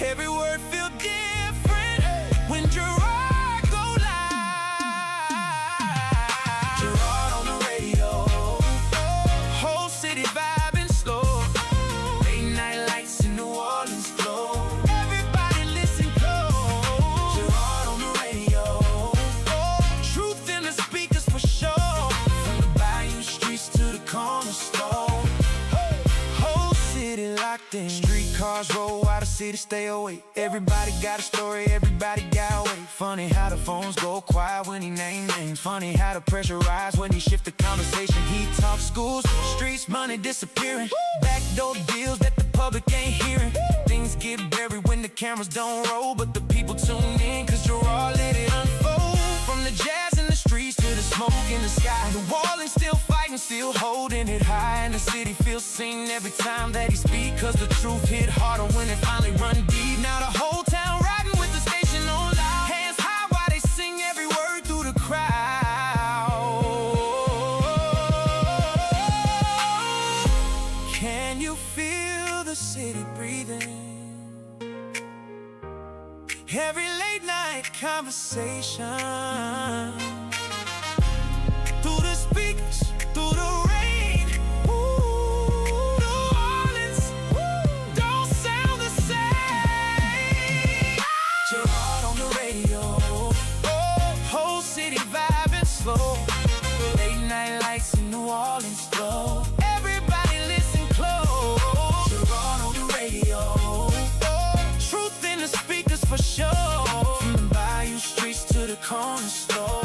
Every word feel different when Gerard go live. Gerard on the radio, whole city vibing slow. Late night lights in New Orleans glow. Everybody listen close. Gerard on the radio, truth in the speakers for sure. From the bayou streets to the corner store, whole city locked in. Streetcars roll while the city stay awake. Everybody got a story, everybody got weight. Funny how the phones go quiet when he name names. Funny how the pressure rise when he shift the conversation. He talks schools, streets, money disappearing. Backdoor deals that the public ain't hearing. Things get buried when the cameras don't roll, but the people tune in, cause Gerard let it unfold. From the jazz in the streets to the smoke in the sky, the wall ain't still fighting, still holding it high. And the city feels seen every time that he speak, cause the truth hit harder when it finally run deep. Now the whole town riding with the station on loud, hands high while they sing every word through the crowd. Can you feel the city breathing? Every late night conversation, through the speakers, through the rain. Ooh, New Orleans, don't sound the same. Gerard on the radio, whole city vibing slow. Late night lights in New Orleans glow. Everybody listen close. Gerard on the radio, truth in the speakers for sure. From the bayou streets to the corner store,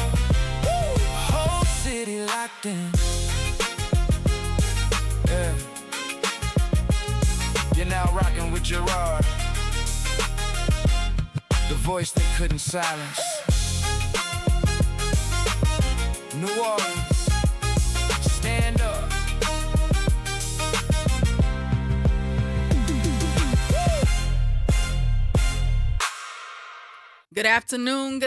whole city locked in. Yeah. You're now rocking with Gerard, the voice they couldn't silence. New Orleans, stand up. Good afternoon,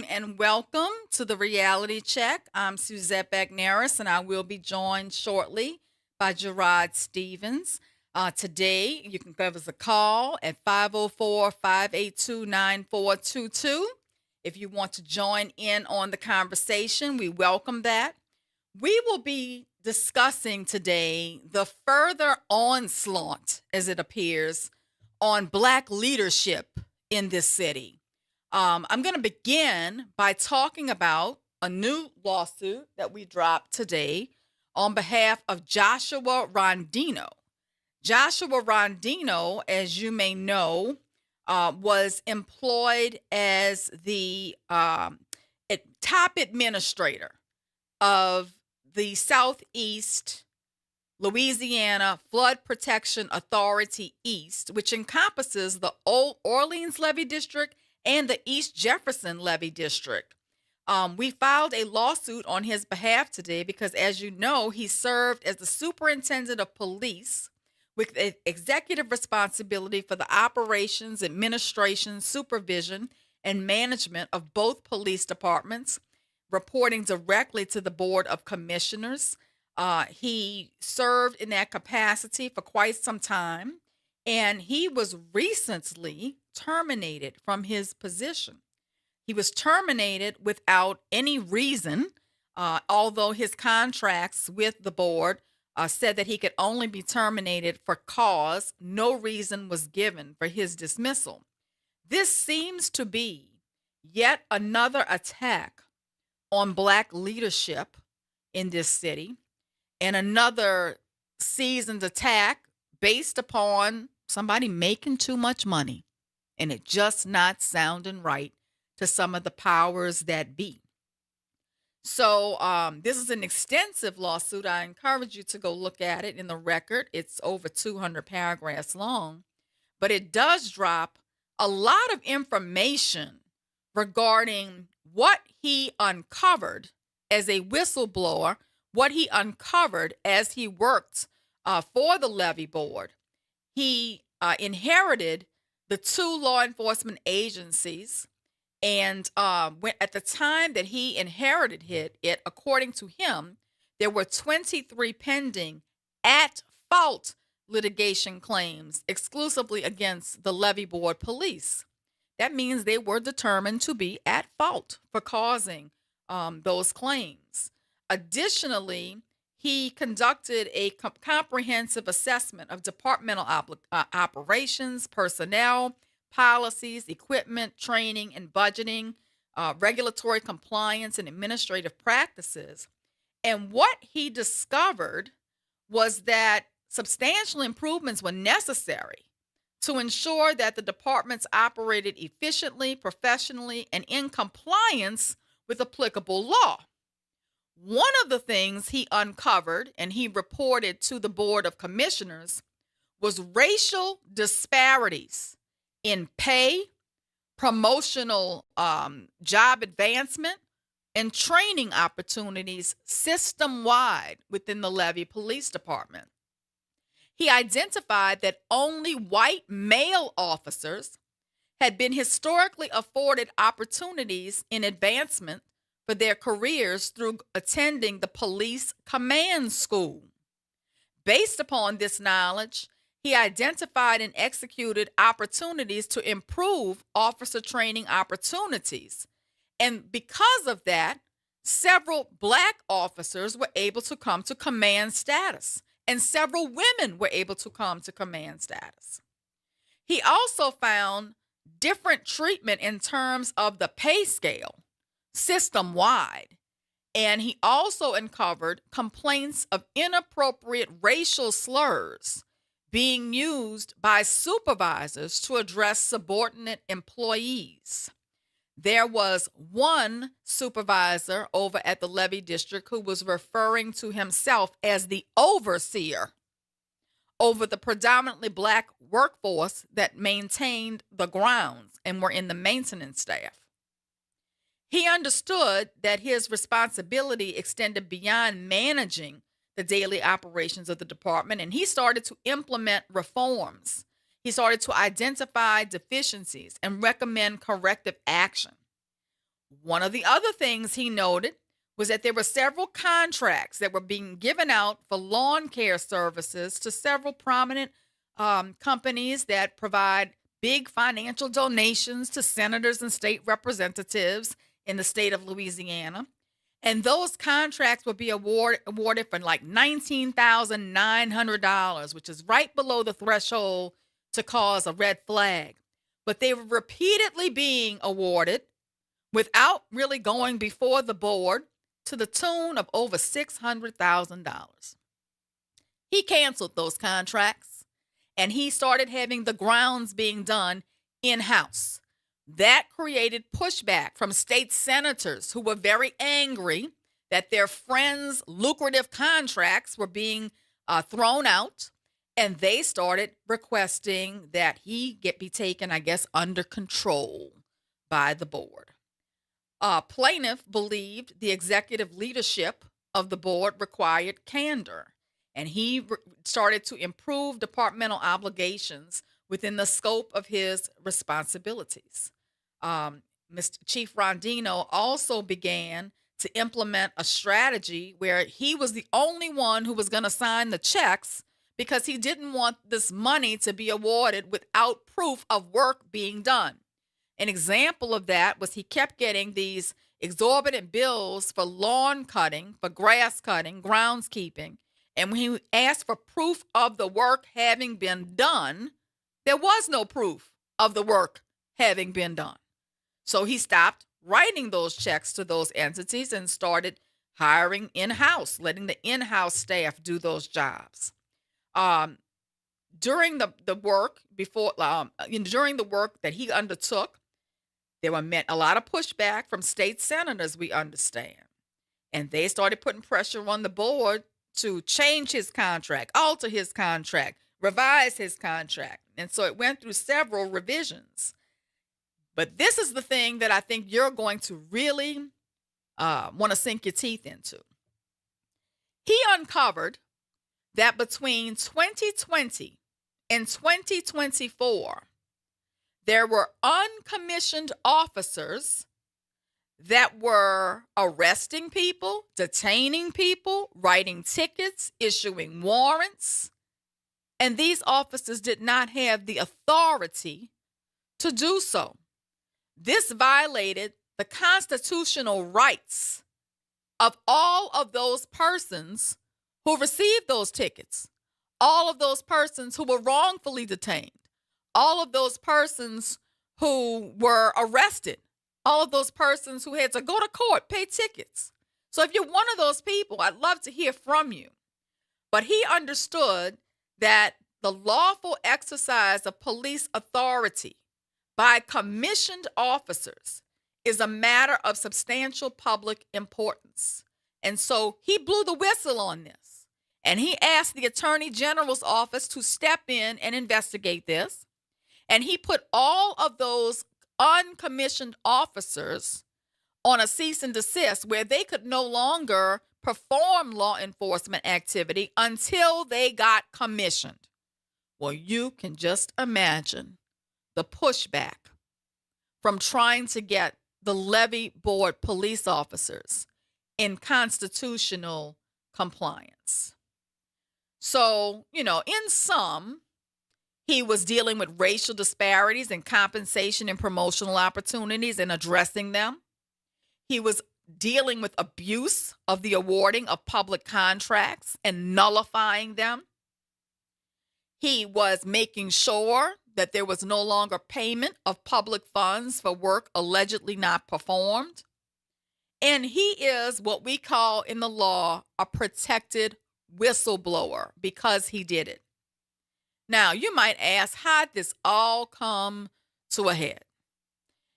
and welcome to the Reality Check. I'm Suzette Bagneris, and I will be joined shortly by Gerard Stevens. Today, you can give us a call at 504-582-9422. If you want to join in on the conversation, we welcome that. We will be discussing today the further onslaught, as it appears, on Black leadership in this city. I'm going to begin by talking about a new lawsuit that we dropped today on behalf of Joshua Rondino. Joshua Rondino, as you may know, was employed as the top administrator of the Southeast Louisiana Flood Protection Authority East, which encompasses the Old Orleans Levee District and the East Jefferson Levee District. We filed a lawsuit on his behalf today because, as you know, he served as the superintendent of police with executive responsibility for the operations, administration, supervision, and management of both police departments, reporting directly to the Board of Commissioners. He served in that capacity for quite some time, and he was recently terminated from his position. He was terminated without any reason, although his contracts with the board said that he could only be terminated for cause. No reason was given for his dismissal. This seems to be yet another attack on Black leadership in this city, and another seasoned attack based upon somebody making too much money and it just not sounding right to some of the powers that be. So this is an extensive lawsuit. I encourage you to go look at it in the record. It's over 200 paragraphs long, but it does drop a lot of information regarding what he uncovered as a whistleblower, what he uncovered as he worked for the levee board. He inherited the two law enforcement agencies, and at the time that he inherited it, according to him, there were 23 pending at-fault litigation claims exclusively against the levee board police. That means they were determined to be at fault for causing those claims. Additionally, he conducted a comprehensive assessment of departmental operations, personnel, policies, equipment, training, and budgeting, regulatory compliance, and administrative practices. And what he discovered was that substantial improvements were necessary to ensure that the departments operated efficiently, professionally, and in compliance with applicable law. One of the things he uncovered and he reported to the Board of Commissioners was racial disparities in pay, promotional job advancement, and training opportunities system-wide within the Levee Police Department. He identified that only white male officers had been historically afforded opportunities in advancement for their careers through attending the police command school. Based upon this knowledge, he identified and executed opportunities to improve officer training opportunities. And because of that, several black officers were able to come to command status, and several women were able to come to command status. He also found different treatment in terms of the pay scale system-wide, and he also uncovered complaints of inappropriate racial slurs being used by supervisors to address subordinate employees. There was one supervisor over at the Levee District who was referring to himself as the overseer over the predominantly black workforce that maintained the grounds and were in the maintenance staff. He understood that his responsibility extended beyond managing the daily operations of the department, and he started to implement reforms. He started to identify deficiencies and recommend corrective action. One of the other things he noted was that there were several contracts that were being given out for lawn care services to several prominent companies that provide big financial donations to senators and state representatives in the state of Louisiana. And those contracts would be awarded for like $19,900, which is right below the threshold to cause a red flag. But they were repeatedly being awarded without really going before the board to the tune of over $600,000. He canceled those contracts and he started having the grounds being done in-house. That created pushback from state senators who were very angry that their friends' lucrative contracts were being thrown out, and they started requesting that he be taken, I guess, under control by the board. Plaintiff believed the executive leadership of the board required candor, and he started to improve departmental obligations within the scope of his responsibilities. Mr. Chief Rondino also began to implement a strategy where he was the only one who was going to sign the checks because he didn't want this money to be awarded without proof of work being done. An example of that was he kept getting these exorbitant bills for lawn cutting, for grass cutting, groundskeeping. And when he asked for proof of the work having been done, there was no proof of the work having been done. So he stopped writing those checks to those entities and started hiring in-house, letting the in-house staff do those jobs. During the work that he undertook, there were a lot of pushback from state senators, we understand. And they started putting pressure on the board to change his contract, alter his contract, revise his contract. And so it went through several revisions. But this is the thing that I think you're going to really want to sink your teeth into. He uncovered that between 2020 and 2024, there were uncommissioned officers that were arresting people, detaining people, writing tickets, issuing warrants, And these officers did not have the authority to do so. This violated the constitutional rights of all of those persons who received those tickets, all of those persons who were wrongfully detained, all of those persons who were arrested, all of those persons who had to go to court, pay tickets. So if you're one of those people, I'd love to hear from you. But he understood that the lawful exercise of police authority by commissioned officers is a matter of substantial public importance. And so he blew the whistle on this. And he asked the Attorney General's office to step in and investigate this. And he put all of those uncommissioned officers on a cease and desist where they could no longer perform law enforcement activity until they got commissioned. Well, you can just imagine the pushback from trying to get the levee board police officers in constitutional compliance. So, in sum, he was dealing with racial disparities in compensation and promotional opportunities and addressing them. He was dealing with abuse of the awarding of public contracts and nullifying them. He was making sure that there was no longer payment of public funds for work allegedly not performed. And he is what we call in the law a protected whistleblower because he did it. Now, you might ask, how did this all come to a head?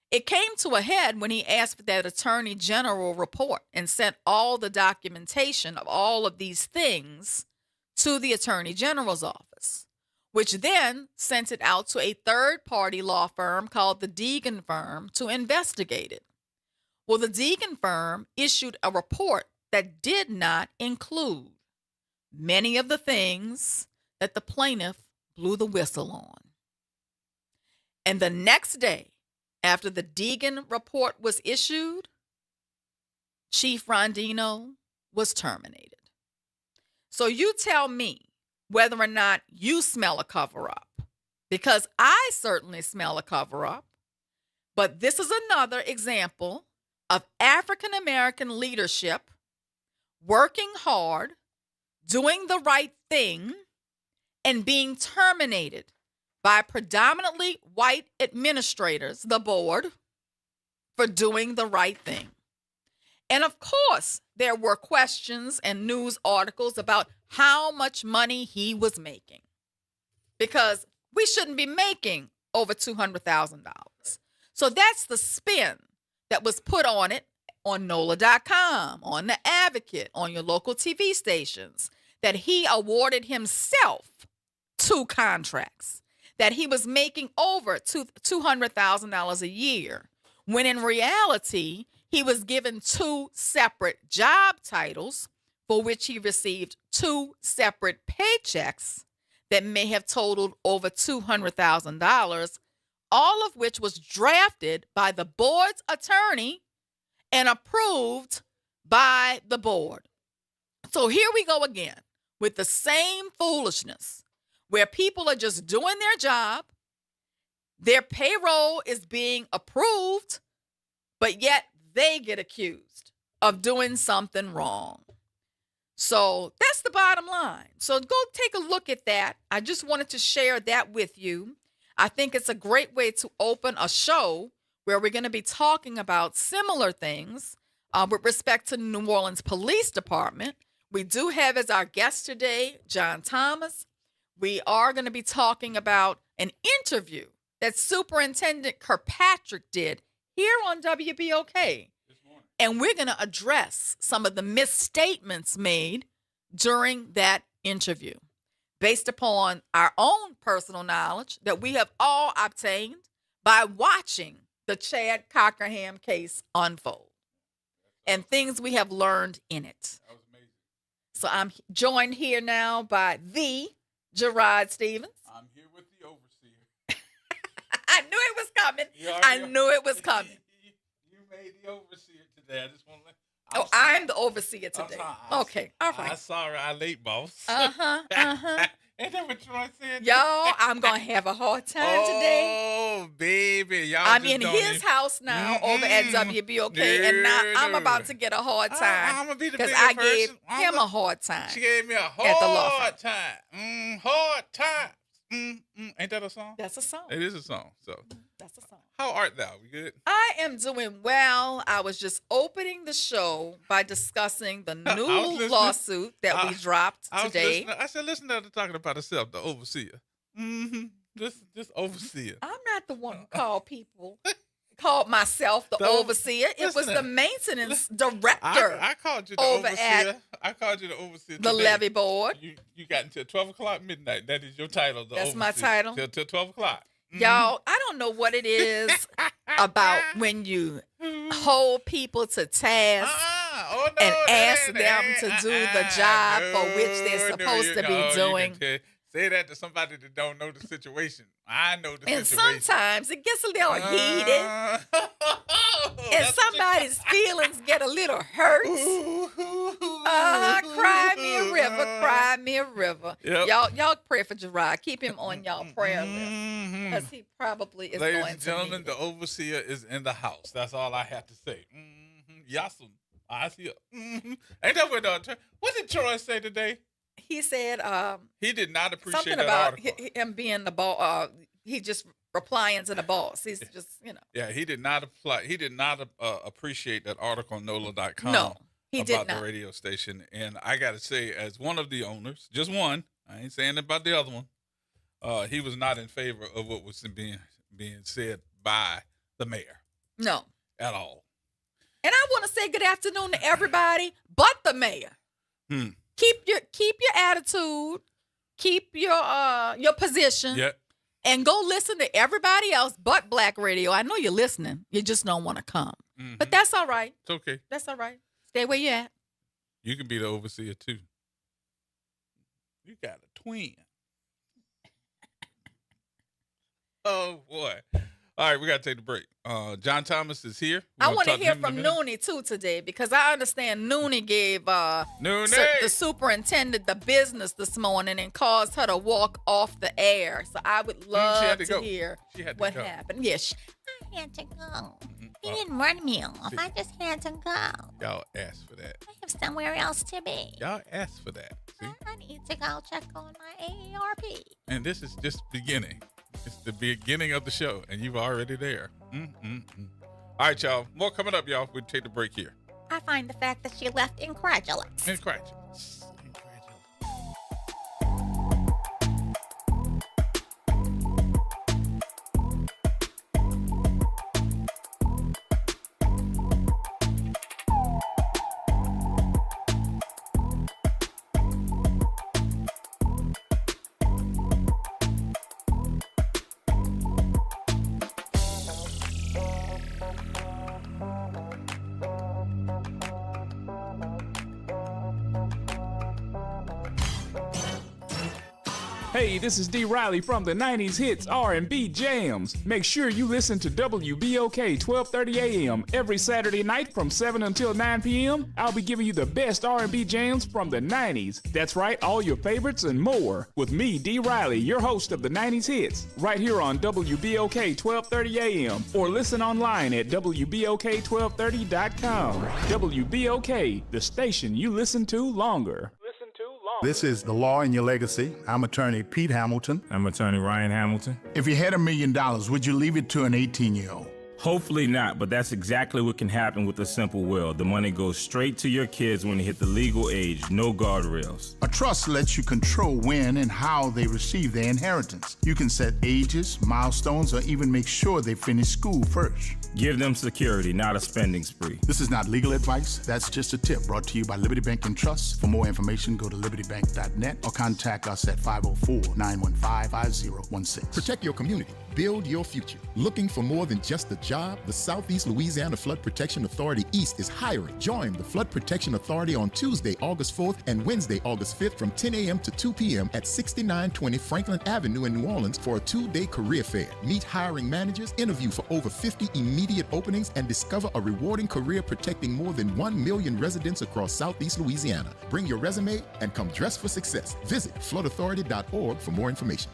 It came to a head when he asked for that Attorney General report and sent all the documentation of all of these things to the Attorney General's office, which then sent it out to a third-party law firm called the Deegan firm to investigate it. Well, the Deegan firm issued a report that did not include many of the things that the plaintiff blew the whistle on. And the next day, after the Deegan report was issued, Chief Rondino was terminated. So you tell me whether or not you smell a cover-up, because I certainly smell a cover-up. But this is another example of African-American leadership working hard, doing the right thing, and being terminated by predominantly white administrators, the board, for doing the right thing. And of course, there were questions and news articles about how much money he was making, because we shouldn't be making over $200,000. So that's the spin that was put on it on NOLA.com, on The Advocate, on your local TV stations, that he awarded himself 2 contracts, that he was making over $200,000 a year, when in reality, he was given 2 separate job titles for which he received 2 separate paychecks that may have totaled over $200,000, all of which was drafted by the board's attorney and approved by the board. So here we go again with the same foolishness, where people are just doing their job, their payroll is being approved, but yet they get accused of doing something wrong. So that's the bottom line. So go take a look at that. I just wanted to share that with you. I think it's a great way to open a show where we're going to be talking about similar things with respect to New Orleans Police Department. We do have as our guest today, John Thomas. We are going to be talking about an interview that Superintendent Kirkpatrick did here on WBOK. And we're going to address some of the misstatements made during that interview based upon our own personal knowledge that we have all obtained by watching the Chad Cockerham case unfold and things we have learned in it. That was amazing. So I'm joined here now by the Gerod Stevens. I'm here with the overseer. I knew it was coming. I knew it was coming. You made the overseer today. I just want to. I'm the overseer today. I'm Okay, all right. I'm sorry, I late, boss. Uh-huh. Ain't that what Troy said? Y'all, I'm going to have a hard time today. Oh, baby. Y'all I'm just in don't his even- house now over at WBOK, and now I'm about to get a hard time I'm going to be the because bigger I gave person. him a hard time. She gave me a at the law hard time. Hard time. Ain't that a song? That's a song. It is a song. So, That's a song. how art thou? We good? I am doing well. I was just opening the show by discussing the was new listening. lawsuit that we dropped I was today. listening. I said, listen to her talking about herself, the overseer. This overseer. I'm not the one who called myself the The- overseer. It was listen the to- maintenance director I called you the over overseer. at I called you the overseer. the today. levy board. You got until 12 o'clock midnight. That is your title. The That's my overseer. title. Till 12 o'clock. Y'all, I don't know what it is about when you hold people to task Oh, no, and that ask ain't- them to do the job for which they're supposed to be doing. You can say that to somebody that don't know the situation. I know the And situation. sometimes it gets a little heated, and somebody's feelings get a little hurt. Cry me a river, cry me a river. Yep. Y'all pray for Gerod. Keep him on y'all prayer list because he probably is Ladies going and to gentlemen, need the it. overseer is in the house. That's all I have to say. Yasum. I see it. Ain't that what did Troy say today? He said He did not appreciate something that about article. him being the boss. He just replying to the boss. He's just, Yeah, he did not apply. He did not appreciate that article on NOLA.com. No, he did about not. the radio station. And I got to say, as one of the owners, just one, I ain't saying about the other one, he was not in favor of what was being said by the mayor No. at all. And I want to say good afternoon to everybody but the mayor. Keep your attitude, keep your position, Yeah. and go listen to everybody else but Black Radio. I know you're listening. You just don't want to come. But that's all right. It's okay. That's all right. Stay where you at. You can be the overseer too. You got a twin. Oh boy. All right, we got to take the break. John Thomas is here. I want to hear from Noonie too today because I understand Noonie gave the superintendent the business this morning and caused her to walk off the air. So I would love to hear what happened. Yes. I had to go. He didn't run me off. I just had to go. Y'all asked for that. I have somewhere else to be. Y'all asked for that. See? I need to go check on my AARP. And this is just beginning. It's the beginning of the show, and you've already there. All right, y'all. More coming up, y'all. We'll take the break here. I find the fact that she left incredulous. Incredulous. Hey, this is D. Riley from the 90s Hits R&B Jams. Make sure you listen to WBOK 1230 AM every Saturday night from 7 until 9 p.m. I'll be giving you the best R&B jams from the 90s. That's right, all your favorites and more. With me, D. Riley, your host of the 90s Hits, right here on WBOK 1230 AM or listen online at WBOK1230.com. WBOK, the station you listen to longer. This is The Law in Your Legacy. I'm attorney Pete Hamilton. I'm attorney Ryan Hamilton. If you had $1 million, would you leave it to an 18-year-old? Hopefully not, but that's exactly what can happen with a simple will. The money goes straight to your kids when they hit the legal age, no guardrails. A trust lets you control when and how they receive their inheritance. You can set ages, milestones, or even make sure they finish school first. Give them security, not a spending spree. This is not legal advice. That's just a tip brought to you by Liberty Bank and Trust. For more information, go to libertybank.net or contact us at 504-915-5016. Protect your community. build your future. Looking for more than just a job? The Southeast Louisiana Flood Protection Authority East is hiring. Join the Flood Protection Authority on Tuesday, August 4th and Wednesday, August 5th from 10 a.m. to 2 p.m. at 6920 Franklin Avenue in New Orleans for a 2-day career fair. Meet hiring managers, interview for over 50 immediate openings, and discover a rewarding career protecting more than 1 million residents across Southeast Louisiana. Bring your resume and come dressed for success. Visit floodauthority.org for more information.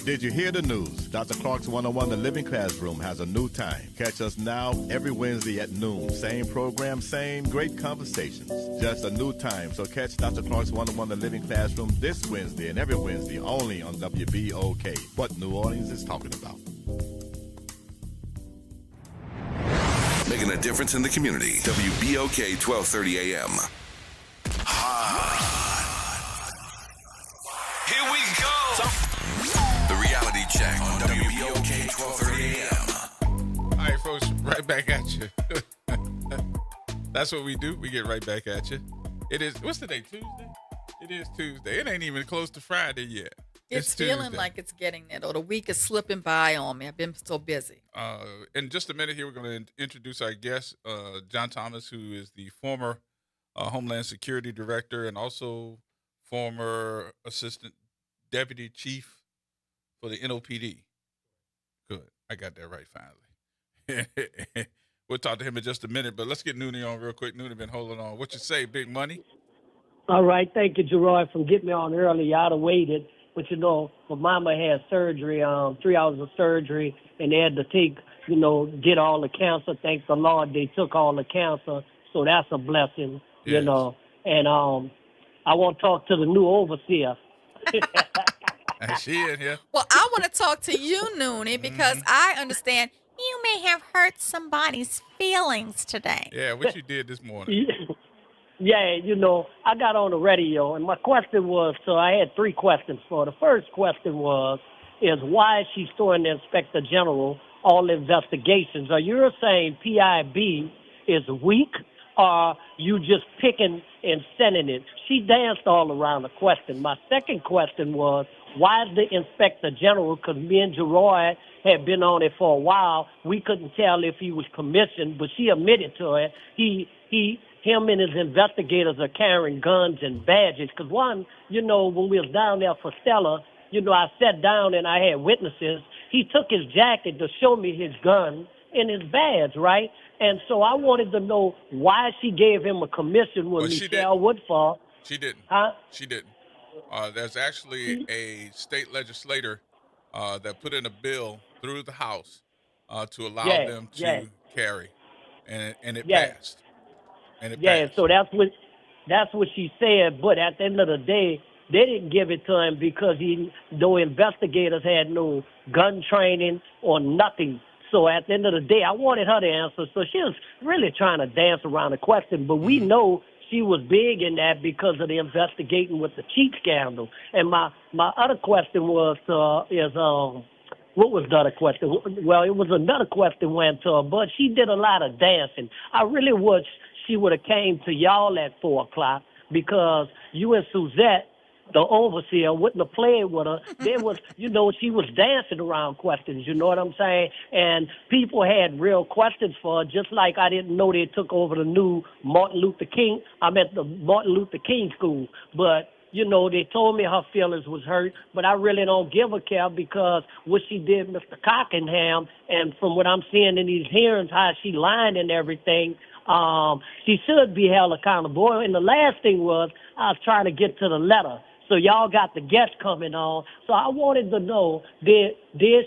Did you hear the news? Dr. Clark's 101 The Living Classroom has a new time. Catch us now every Wednesday at noon. Same program, same great conversations. Just a new time. So catch Dr. Clark's 101 The Living Classroom this Wednesday and every Wednesday only on WBOK. What New Orleans is talking about. Making a difference in the community. WBOK 1230 AM. Here we go. The reality check on WBOK 1230 AM. All right, folks, right back at you. That's what we do. We get right back at you. It is, what's the day, Tuesday? It is Tuesday. It ain't even close to Friday yet. It's feeling Tuesday. like it's getting there, though. The week is slipping by on me. I've been so busy. In just a minute here, we're going to introduce our guest, John Thomas, who is the former Homeland Security Director and also former Assistant Deputy Chief for the NOPD. Good. I got that right finally. We'll talk to him in just a minute, but let's get Noonie on real quick. Noonie been holding on. What you say, Big Money? All right. Thank you, Gerard, for getting me on early. I'd have waited. But, you know, my mama had surgery, 3 hours of surgery, and they had to take, you know, get all the cancer. Thank the Lord they took all the cancer. So that's a blessing, you know. And I want to talk to the new overseer. She in here. Well, I want to talk to you, Noonie, because I understand You may have hurt somebody's feelings today. Yeah, what you did this morning. Yeah, you know, I got on the radio, and my question was, so I had 3 questions for her. The first question is why is she storing the Inspector General all investigations? Are you saying PIB is weak, or you just picking and sending it? She danced all around the question. My second question was, why is the Inspector General, because me and Gerard had been on it for a while, we couldn't tell if he was commissioned, but she admitted to it. Him and his investigators are carrying guns and badges. Because one, you know, when we was down there for Stella, you know, I sat down and I had witnesses. He took his jacket to show me his gun and his badge, right? And so I wanted to know why she gave him a commission when Michelle Woodfall. She didn't. Huh? She didn't. There's actually a state legislator that put in a bill through the House to allow them to carry, and it passed. And it passed. So that's what she said. But at the end of the day, they didn't give it to him because no investigators had no gun training or nothing. So at the end of the day, I wanted her to answer. So she was really trying to dance around the question. But we know she was big in that because of the investigating with the cheat scandal. And my other question was, what was the other question? Well, it was another question went to her, but she did a lot of dancing. I really wish she would have came to y'all at 4 o'clock because you and Suzette, the overseer, wouldn't have played with her. There was, you know, she was dancing around questions, you know what I'm saying? And people had real questions for her, just like I didn't know they took over the new Martin Luther King. I'm at the Martin Luther King School. But, you know, they told me her feelings was hurt, but I really don't give a care because what she did, Mr. Cockingham, and from what I'm seeing in these hearings, how she lied and everything, she should be held accountable. And the last thing was, I was trying to get to the letter. So y'all got the guest coming on. So I wanted to know, did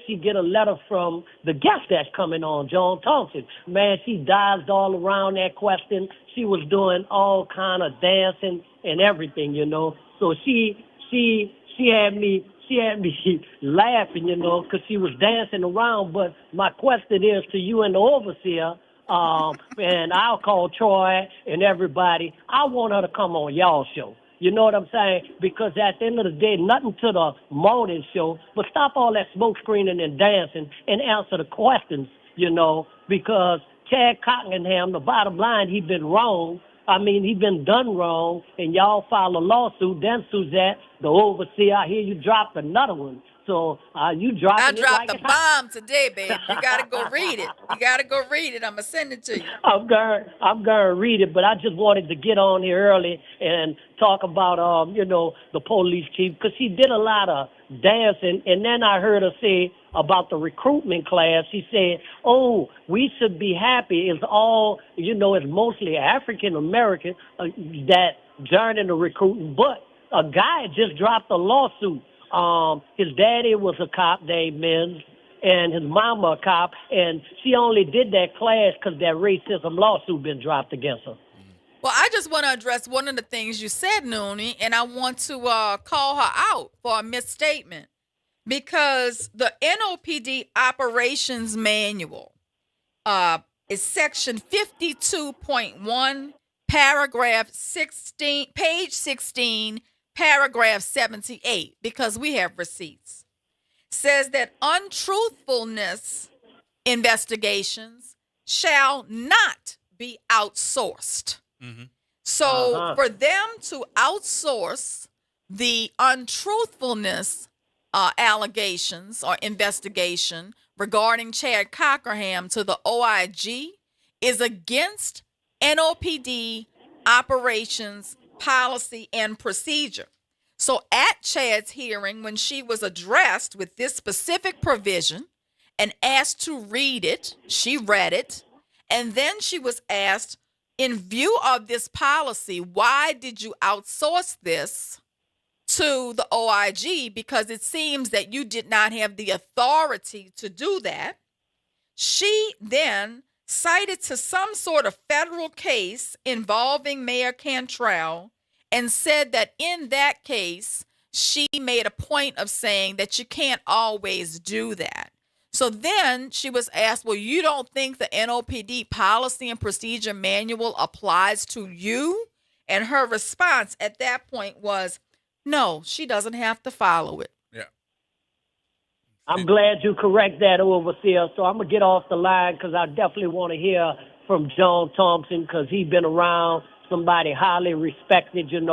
she get a letter from the guest that's coming on, John Thompson? Man, she dived all around that question. She was doing all kind of dancing and everything, you know. So she had me laughing, you know, because she was dancing around. But my question is to you and the overseer, and I'll call Troy and everybody. I want her to come on y'all show. You know what I'm saying? Because at the end of the day, nothing to the morning show, but stop all that smoke screening and dancing and answer the questions, you know, because Chad Cockingham, the bottom line, he been wrong. I mean, he been done wrong, and y'all file a lawsuit. Then Suzette, the overseer, I hear you dropped another one. So you dropping I it dropped like a it's hot. bomb today, babe. You got to go read it. You got to go read it. I'm going to send it to you. I'm gonna read it, but I just wanted to get on here early and talk about the police chief, because she did a lot of dancing, and then I heard her say about the recruitment class. She said, "Oh, we should be happy. It's all it's mostly African American that joining the recruiting." But a guy just dropped a lawsuit. His daddy was a cop named Mims, and his mama a cop, and she only did that class because that racism lawsuit been dropped against her. Well, I just want to address one of the things you said, Noonie, and I want to call her out for a misstatement, because the NOPD Operations Manual is section 52.1, paragraph 16, page 16, paragraph 78, because we have receipts, says that untruthfulness investigations shall not be outsourced. So for them to outsource the untruthfulness allegations or investigation regarding Chad Cockerham to the OIG is against NOPD operations policy and procedure. So at Chad's hearing, when she was addressed with this specific provision and asked to read it, she read it, and then she was asked, in view of this policy, why did you outsource this to the OIG? Because it seems that you did not have the authority to do that. She then cited to some sort of federal case involving Mayor Cantrell and said that in that case, she made a point of saying that you can't always do that. So then she was asked, well, you don't think the NOPD policy and procedure manual applies to you? And her response at that point was, no, she doesn't have to follow it. Yeah. I'm glad you correct that, Overseer. So I'm going to get off the line because I definitely want to hear from John Thompson, because he's been around, somebody highly respected, and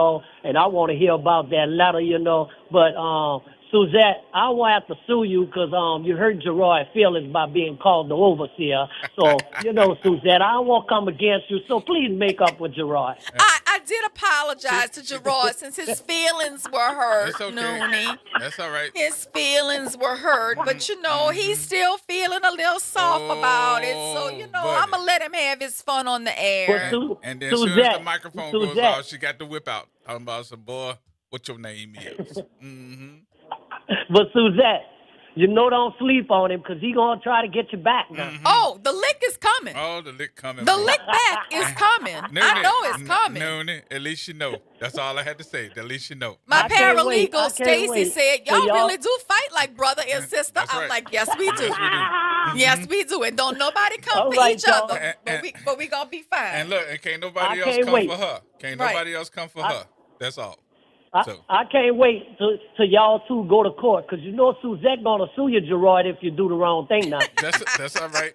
I want to hear about that letter, But Suzette, I won't have to sue you because you hurt Gerard feelings by being called the Overseer. So, Suzette, I won't come against you, so please make up with Gerard. I did apologize to Gerard since his feelings were hurt, It's okay. Noonie. That's all right. His feelings were hurt, but he's still feeling a little soft about it. So, I'm going to let him have his fun on the air. And then as soon as the microphone goes off, she got the whip out. Talking about some, boy, what your name is. But Suzette, don't sleep on him because he's going to try to get you back now. Oh, the lick is coming. Oh, the lick coming. The lick back is coming. I know it's coming. Noonie, at least you know. That's all I had to say. At least you know. My I can't wait. paralegal, I can't Stacy, wait. said, So y'all y'all- really do fight like brother and sister. That's I'm right. like, yes, we do. Yes, we do. Yes, we do. And don't nobody come All for right, each y'all. other. But we going to be fine. And look, and can't nobody I else can't come wait. for her. Can't Right. nobody else come for her. That's all. So. I can't wait till y'all two go to court, because Suzette going to sue you, Gerard, if you do the wrong thing now. That's all right.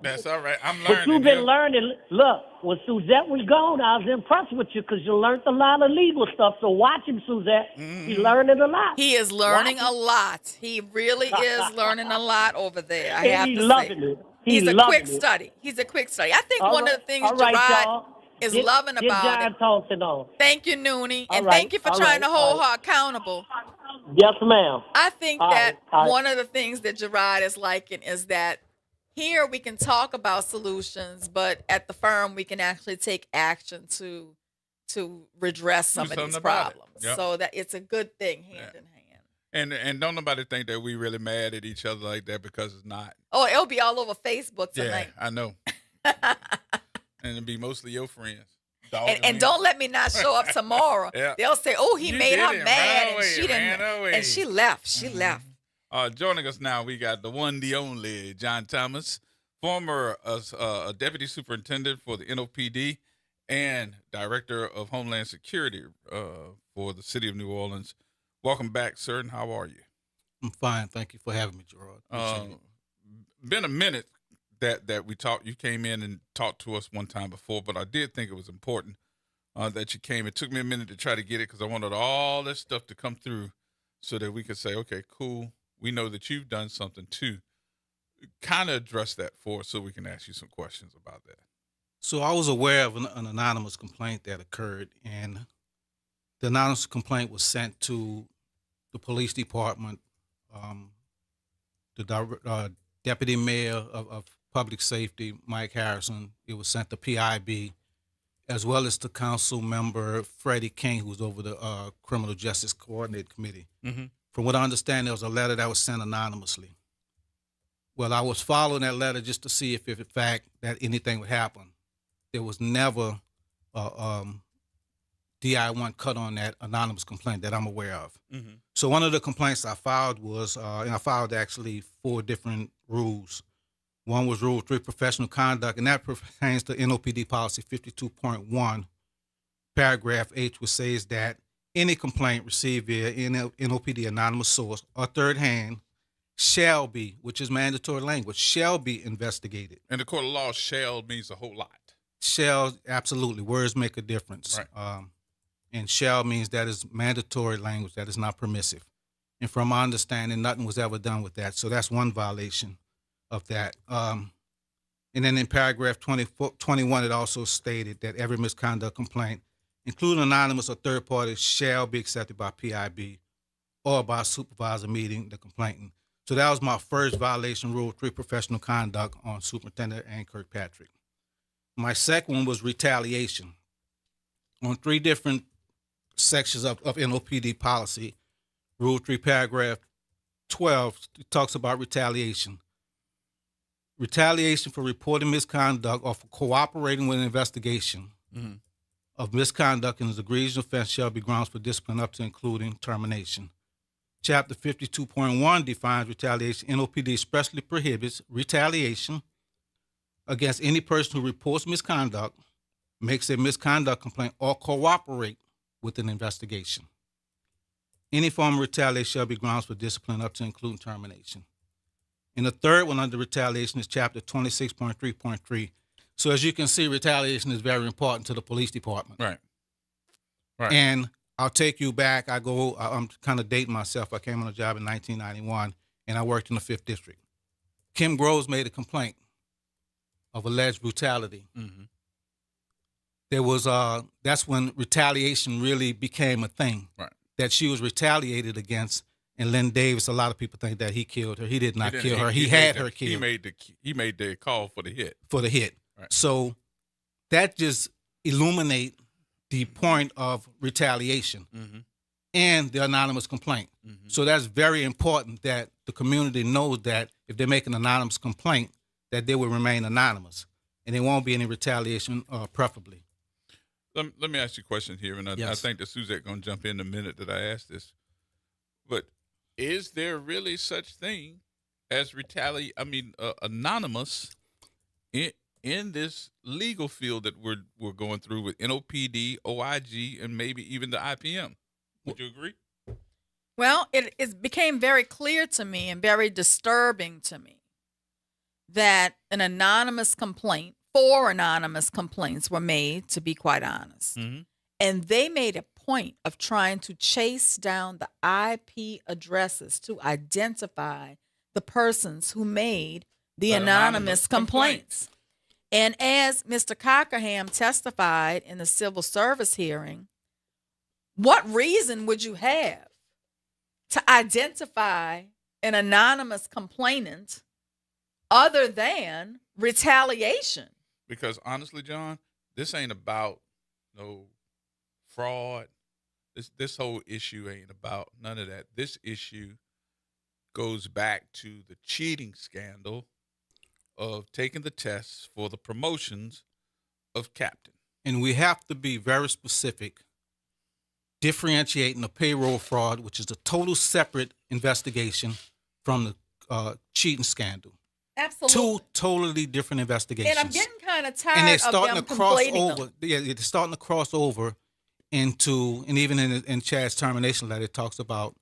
That's all right. I'm But learning. you've been learning. Look, when Suzette was gone, I was impressed with you because you learned a lot of legal stuff. So watch him, Suzette. He's learning a lot. He is learning Watch a lot. He really is learning a lot over there. I And have he's to loving say. it. He's a loving quick it. study. He's a quick study. I think All one right. of the things All right, Gerard y'all. is Get- loving get about John it. Thompson on. Thank you, Noonie. All And right, thank you for all trying right, to hold all her accountable. Yes, ma'am. I think All that right, all right. one of the things that Gerard is liking is that here we can talk about solutions, but at the firm we can actually take action to redress some of something these about it. problems. Yep. So that it's a good thing hand in hand. And don't nobody think that we really mad at each other like that, because it's not. Oh, it'll be all over Facebook tonight. Yeah, I know. And it'll be mostly your friends. And don't let me not show up tomorrow. Yeah. They'll say, "Oh, he You made her didn't. mad, Ran and away, she didn't, ran away." and she left. She left." Joining us now, we got the one, the only, John Thomas, former deputy superintendent for the NOPD and director of Homeland Security for the city of New Orleans. Welcome back, sir, and how are you? I'm fine. Thank you for having me, Gerard. Appreciate it. Been a minute that we talked. You came in and talked to us one time before, but I did think it was important that you came. It took me a minute to try to get it because I wanted all this stuff to come through so that we could say, okay, cool. we know that you've done something too. Kind of address that for us so we can ask you some questions about that. So I was aware of an anonymous complaint that occurred, and the anonymous complaint was sent to the police department, the deputy mayor of public safety, Mike Harrison. It was sent to PIB, as well as to council member Freddie King, who was over the criminal justice coordinating committee. Mm-hmm. From what I understand, there was a letter that was sent anonymously. Well, I was following that letter just to see if in fact that anything would happen. There was never DI-1 cut on that anonymous complaint that I'm aware of. Mm-hmm. So one of the complaints I filed was, and I filed actually 4 different rules. One was Rule 3, professional conduct, and that pertains to NOPD policy 52.1, paragraph H, which says that any complaint received via NOPD anonymous source or third hand shall be, which is mandatory language, shall be investigated. And the court of law, shall means a whole lot. Shall, absolutely. Words make a difference. Right. And shall means that is mandatory language, that is not permissive. And from my understanding, nothing was ever done with that. So that's one violation of that. And then in paragraph 21, it also stated that every misconduct complaint, including anonymous or third party, shall be accepted by PIB or by a supervisor meeting the complainant. So that was my first violation, Rule 3, professional conduct on Superintendent Ann Kirkpatrick. My second one was retaliation. On 3 different sections of NOPD policy, Rule 3, paragraph 12, it talks about retaliation. Retaliation for reporting misconduct or for cooperating with an investigation of misconduct and is a egregious offense shall be grounds for discipline up to including termination. Chapter 52.1 defines retaliation. NOPD expressly prohibits retaliation against any person who reports misconduct, makes a misconduct complaint, or cooperate with an investigation. Any form of retaliation shall be grounds for discipline up to including termination. And the third one under retaliation is chapter 26.3.3. So as you can see, retaliation is very important to the police department. Right. Right. And I'll take you back. I'm kind of dating myself. I came on the job in 1991, and I worked in the 5th District. Kim Groves made a complaint of alleged brutality. Mm-hmm. There was that's when retaliation really became a thing. Right. That she was retaliated against, and Lynn Davis. A lot of people think that he killed her. He did not kill her. He had her killed. He made the call for the hit. Right. So that just illuminate the point of retaliation and the anonymous complaint. Mm-hmm. So that's very important that the community knows that if they make an anonymous complaint, that they will remain anonymous and there won't be any retaliation, preferably. Let me ask you a question here, and I think that Suzette going to jump in a minute that I ask this. But is there really such thing as anonymous in this legal field that we're going through with NOPD, OIG, and maybe even the IPM? Would you agree? Well, it became very clear to me and very disturbing to me that an anonymous complaint, 4 anonymous complaints were made, to be quite honest. Mm-hmm. And they made a point of trying to chase down the IP addresses to identify the persons who made the anonymous complaints. And as Mr. Cockerham testified in the civil service hearing, what reason would you have to identify an anonymous complainant other than retaliation? Because honestly, John, this ain't about no fraud. This whole issue ain't about none of that. This issue goes back to the cheating scandal of taking the tests for the promotions of captain. And we have to be very specific, differentiating the payroll fraud, which is a total separate investigation, from the cheating scandal. Absolutely. 2 totally different investigations. And I'm getting kind of tired and they're of starting them to cross conflating over. them. Yeah, they're starting to cross over into, and even in Chad's termination letter, it talks about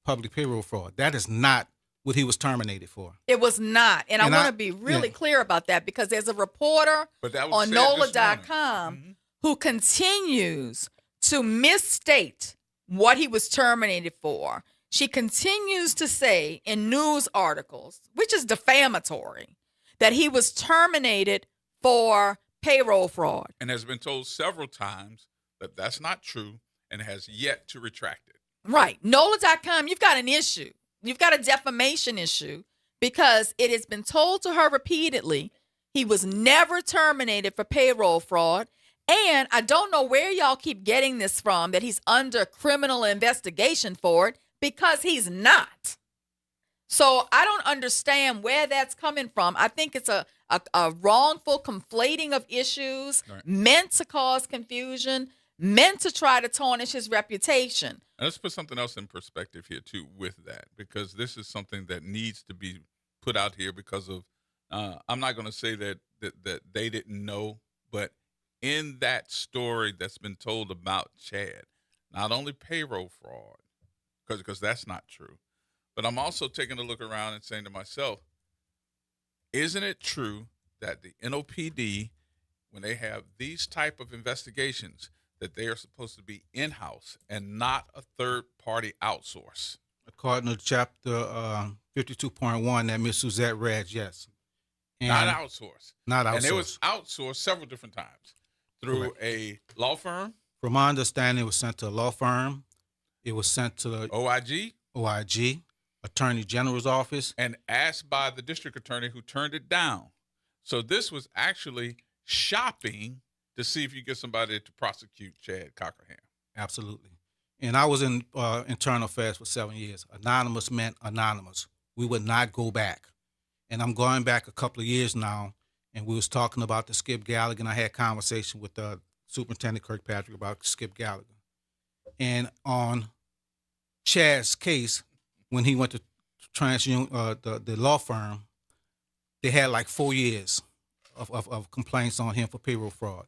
public payroll fraud. That is not what he was terminated for. It was not. And I want to be really clear about that, because there's a reporter on NOLA.com who continues to misstate what he was terminated for. she continues to say in news articles, which is defamatory, that he was terminated for payroll fraud. And has been told several times that that's not true and has yet to retract it. Right. NOLA.com, you've got an issue. You've got a defamation issue because it has been told to her repeatedly he was never terminated for payroll fraud. And I don't know where y'all keep getting this from, that he's under criminal investigation for it, because he's not. So I don't understand where that's coming from. I think it's a wrongful conflating of issues, Right. meant to cause confusion, meant to try to tarnish his reputation. And let's put something else in perspective here, too, with that, because this is something that needs to be put out here because of, I'm not going to say that they didn't know, but in that story that's been told about Chad, not only payroll fraud, because that's not true, but I'm also taking a look around and saying to myself, isn't it true that the NOPD, when they have these type of investigations, that they are supposed to be in-house and not a third-party outsource? According to Chapter 52.1 that Ms. Suzette read, yes. And Not outsourced. Not outsourced. And it was outsourced several different times through Correct. a law firm, From my understanding, it was sent to a law firm. It was sent to the OIG, Attorney General's office. and asked by the district attorney who turned it down. So this was actually shopping to see if you get somebody to prosecute Chad Cockerham. Absolutely. And I was in internal affairs for 7 years. Anonymous meant anonymous. We would not go back. And I'm going back a couple of years now, and we was talking about the Skip Gallagher, and I had a conversation with Superintendent Kirkpatrick about Skip Gallagher. And on Chad's case, when he went to the law firm, they had like 4 years of complaints on him for payroll fraud.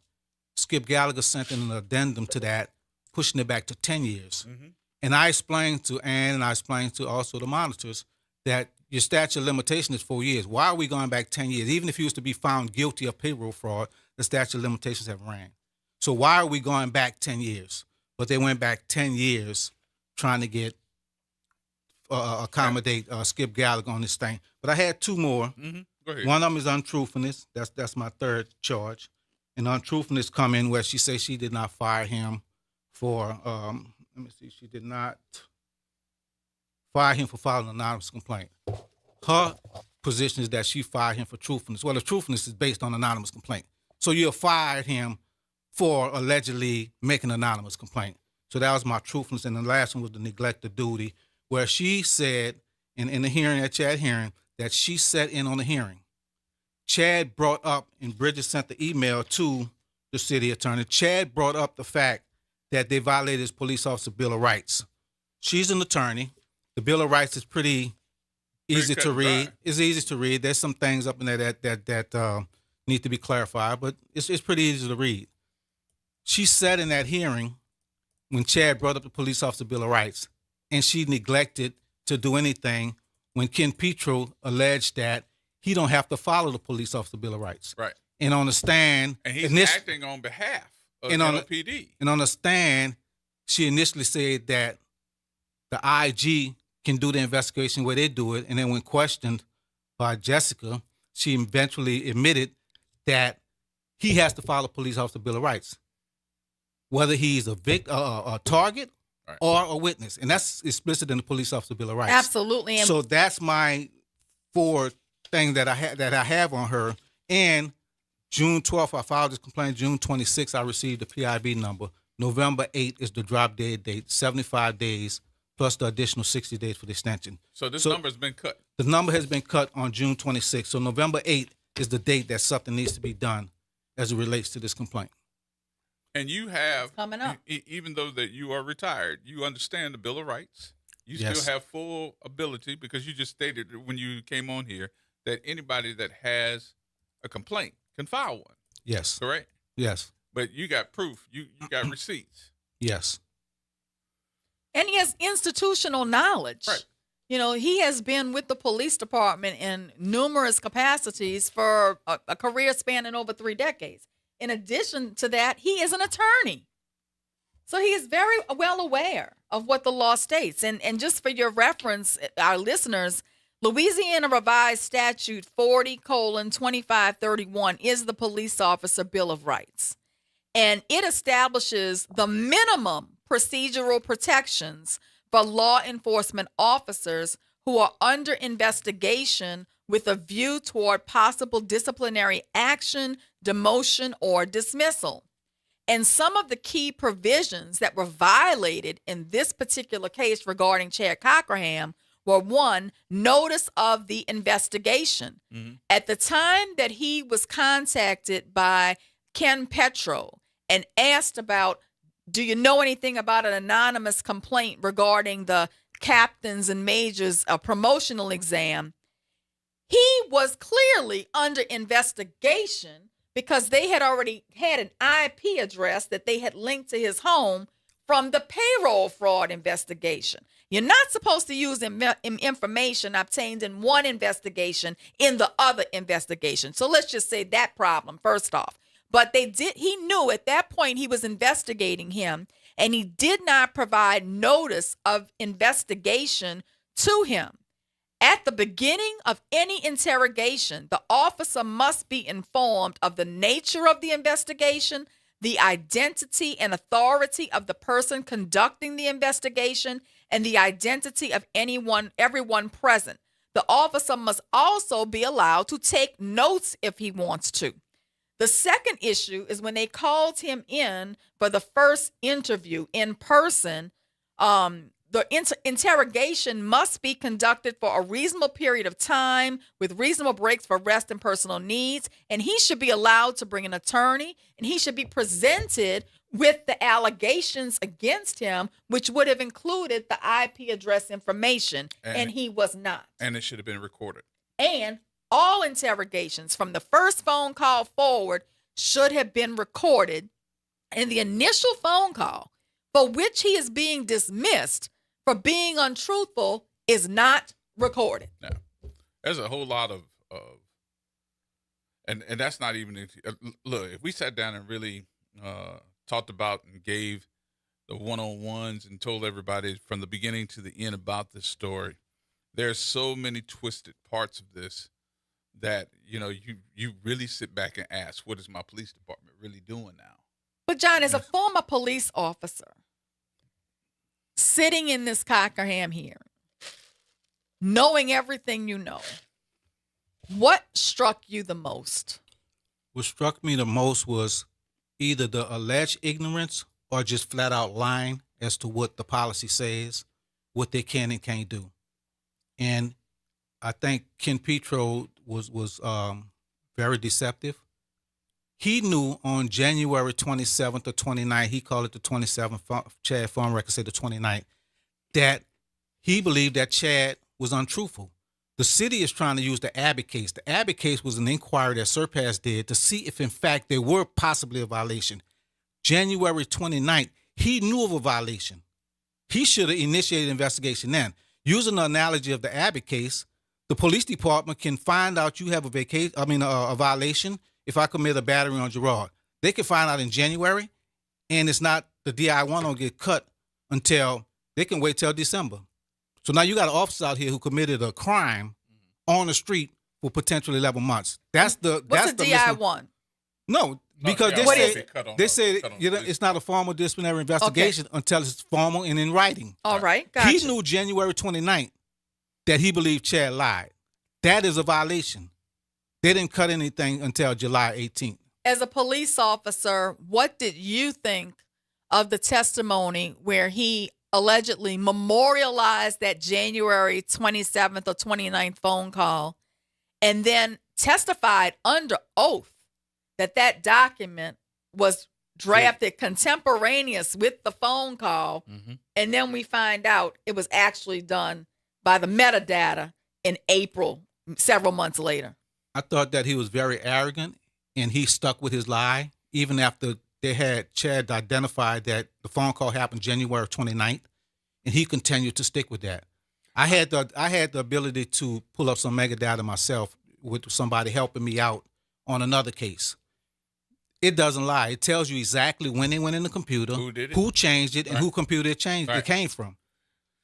Skip Gallagher sent in an addendum to that, pushing it back to 10 years. Mm-hmm. And I explained to Ann, and I explained to also the monitors, that your statute of limitation is 4 years. Why are we going back 10 years? Even if he was to be found guilty of payroll fraud, the statute of limitations have ran. So why are we going back 10 years? But they went back 10 years trying to get accommodate Skip Gallagher on this thing. But I had two more. Mm-hmm. Go ahead. One of them is untruthfulness. That's my third charge. And untruthfulness come in where she says she did not fire him for, she did not fire him for filing an anonymous complaint. Her position is that she fired him for truthfulness. Well, the truthfulness is based on anonymous complaint. So you fired him for allegedly making an anonymous complaint. So that was my truthfulness. And the last one was the neglect of duty, where she said in the hearing, at Chad hearing, that she sat in on the hearing. Chad brought up, and Bridget sent the email to the city attorney, Chad brought up the fact that they violated his police officer Bill of Rights. She's an attorney. The Bill of Rights is pretty easy to read. It's easy to read. There's some things up in there that need to be clarified, but it's pretty easy to read. She said in that hearing, when Chad brought up the police officer Bill of Rights, and she neglected to do anything when Ken Petro alleged that he don't have to follow the police officer Bill of Rights. Right. And on the stand, And he's acting on behalf of the NOPD. And on the stand, she initially said that the IG can do the investigation where they do it, and then when questioned by Jessica, she eventually admitted that he has to follow police officer Bill of Rights, whether he's a target or a witness, and that's explicit in the police officer Bill of Rights. Absolutely. So that's my 4 things that I have on her. And June 12th, I filed this complaint. June 26th, I received the PIB number. November 8th is the drop dead date. 75 days plus the additional 60 days for the extension. So this number has been cut. The number has been cut on June 26th. So November 8th is the date that something needs to be done as it relates to this complaint. And you have, coming up. Even though that you are retired, you understand the Bill of Rights. You Yes. still have full ability, because you just stated when you came on here that anybody that has a complaint can file one. Yes. Correct? Yes. But you got proof. You got receipts. Yes. And he has institutional knowledge. Right. You know, he has been with the police department in numerous capacities for a career spanning over 3 decades. In addition to that, he is an attorney. So he is very well aware of what the law states. And just for your reference, our listeners, Louisiana Revised Statute 40:2531 is the Police Officer Bill of Rights. And it establishes the minimum procedural protections for law enforcement officers who are under investigation with a view toward possible disciplinary action, demotion, or dismissal. And some of the key provisions that were violated in this particular case regarding Chad Cockerham were: one, notice of the investigation. At the time that he was contacted by Ken Petro and asked about, do you know anything about an anonymous complaint regarding the captains and majors promotional exam, he was clearly under investigation because they had already had an IP address that they had linked to his home from the payroll fraud investigation. You're not supposed to use information obtained in one investigation in the other investigation. So let's just say that problem first off. But he knew at that point he was investigating him, and he did not provide notice of investigation to him. At the beginning of any interrogation, the officer must be informed of the nature of the investigation, the identity and authority of the person conducting the investigation, and the identity of everyone present. The officer must also be allowed to take notes if he wants to. The second issue is when they called him in for the first interview in person, the interrogation must be conducted for a reasonable period of time with reasonable breaks for rest and personal needs. And he should be allowed to bring an attorney, and he should be presented with the allegations against him, which would have included the IP address information. And he was not. And it should have been recorded. And all interrogations from the first phone call forward should have been recorded. And the initial phone call for which he is being dismissed for being untruthful is not recorded. No. There's a whole lot of and that's not even, look, if we sat down and really talked about and gave the one-on-ones and told everybody from the beginning to the end about this story, there's so many twisted parts of this that, you really sit back and ask, what is my police department really doing now? But John, as a former police officer, sitting in this Cockerham hearing, knowing everything you know, what struck you the most? What struck me the most was either the alleged ignorance or just flat out lying as to what the policy says, what they can and can't do. And I think Ken Petro was very deceptive. He knew on January 27th or 29th, he called it the 27th, Chad phone record said the 29th, that he believed that Chad was untruthful. The city is trying to use the Abbott case. The Abbott case was an inquiry that Surpass did to see if, in fact, there were possibly a violation. January 29th, he knew of a violation. He should have initiated an investigation then. Using the analogy of the Abbott case, the police department can find out you have a violation. If I commit a battery on Gerod, they can find out in January, and it's not the DI-1 don't get cut until they can wait till December. So now you got an officer out here who committed a crime on the street for potentially 11 months. What's the DI-1? No, because they say it's not a formal disciplinary investigation until it's formal and in writing. All right, gotcha. He knew January 29th that he believed Chad lied. That is a violation. They didn't cut anything until July 18th. As a police officer, what did you think of the testimony where he allegedly memorialized that January 27th or 29th phone call and then testified under oath that document was drafted contemporaneous with the phone call, and then we find out it was actually done by the metadata in April, several months later? I thought that he was very arrogant, and he stuck with his lie, even after they had Chad identified that the phone call happened January 29th, and he continued to stick with that. I had the ability to pull up some mega data myself with somebody helping me out on another case. It doesn't lie. It tells you exactly when they went in the computer, Who did it? who changed it, and who computer it changed Right. it came from.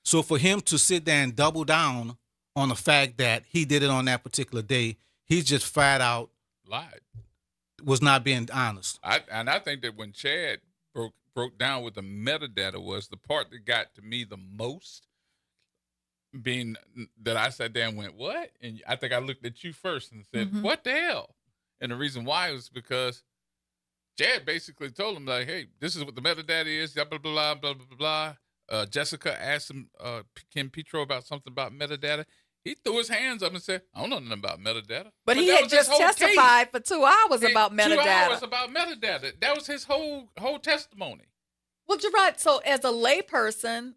So for him to sit there and double down on the fact that he did it on that particular day, he just flat out Lied. was not being honest. I think that when Chad broke down what the metadata was, the part that got to me the most, being that I sat there and went, what? And I think I looked at you first and said, what the hell? And the reason why was because Chad basically told him, like, hey, this is what the metadata is, blah, blah, blah, blah, blah, blah. Jessica asked him, Ken Petro, about something about metadata. He threw his hands up and said, I don't know nothing about metadata. But he that had was his just just whole testified case. for 2 hours about 2 metadata. hours about metadata. That was his whole testimony. Well, Gerod, so as a layperson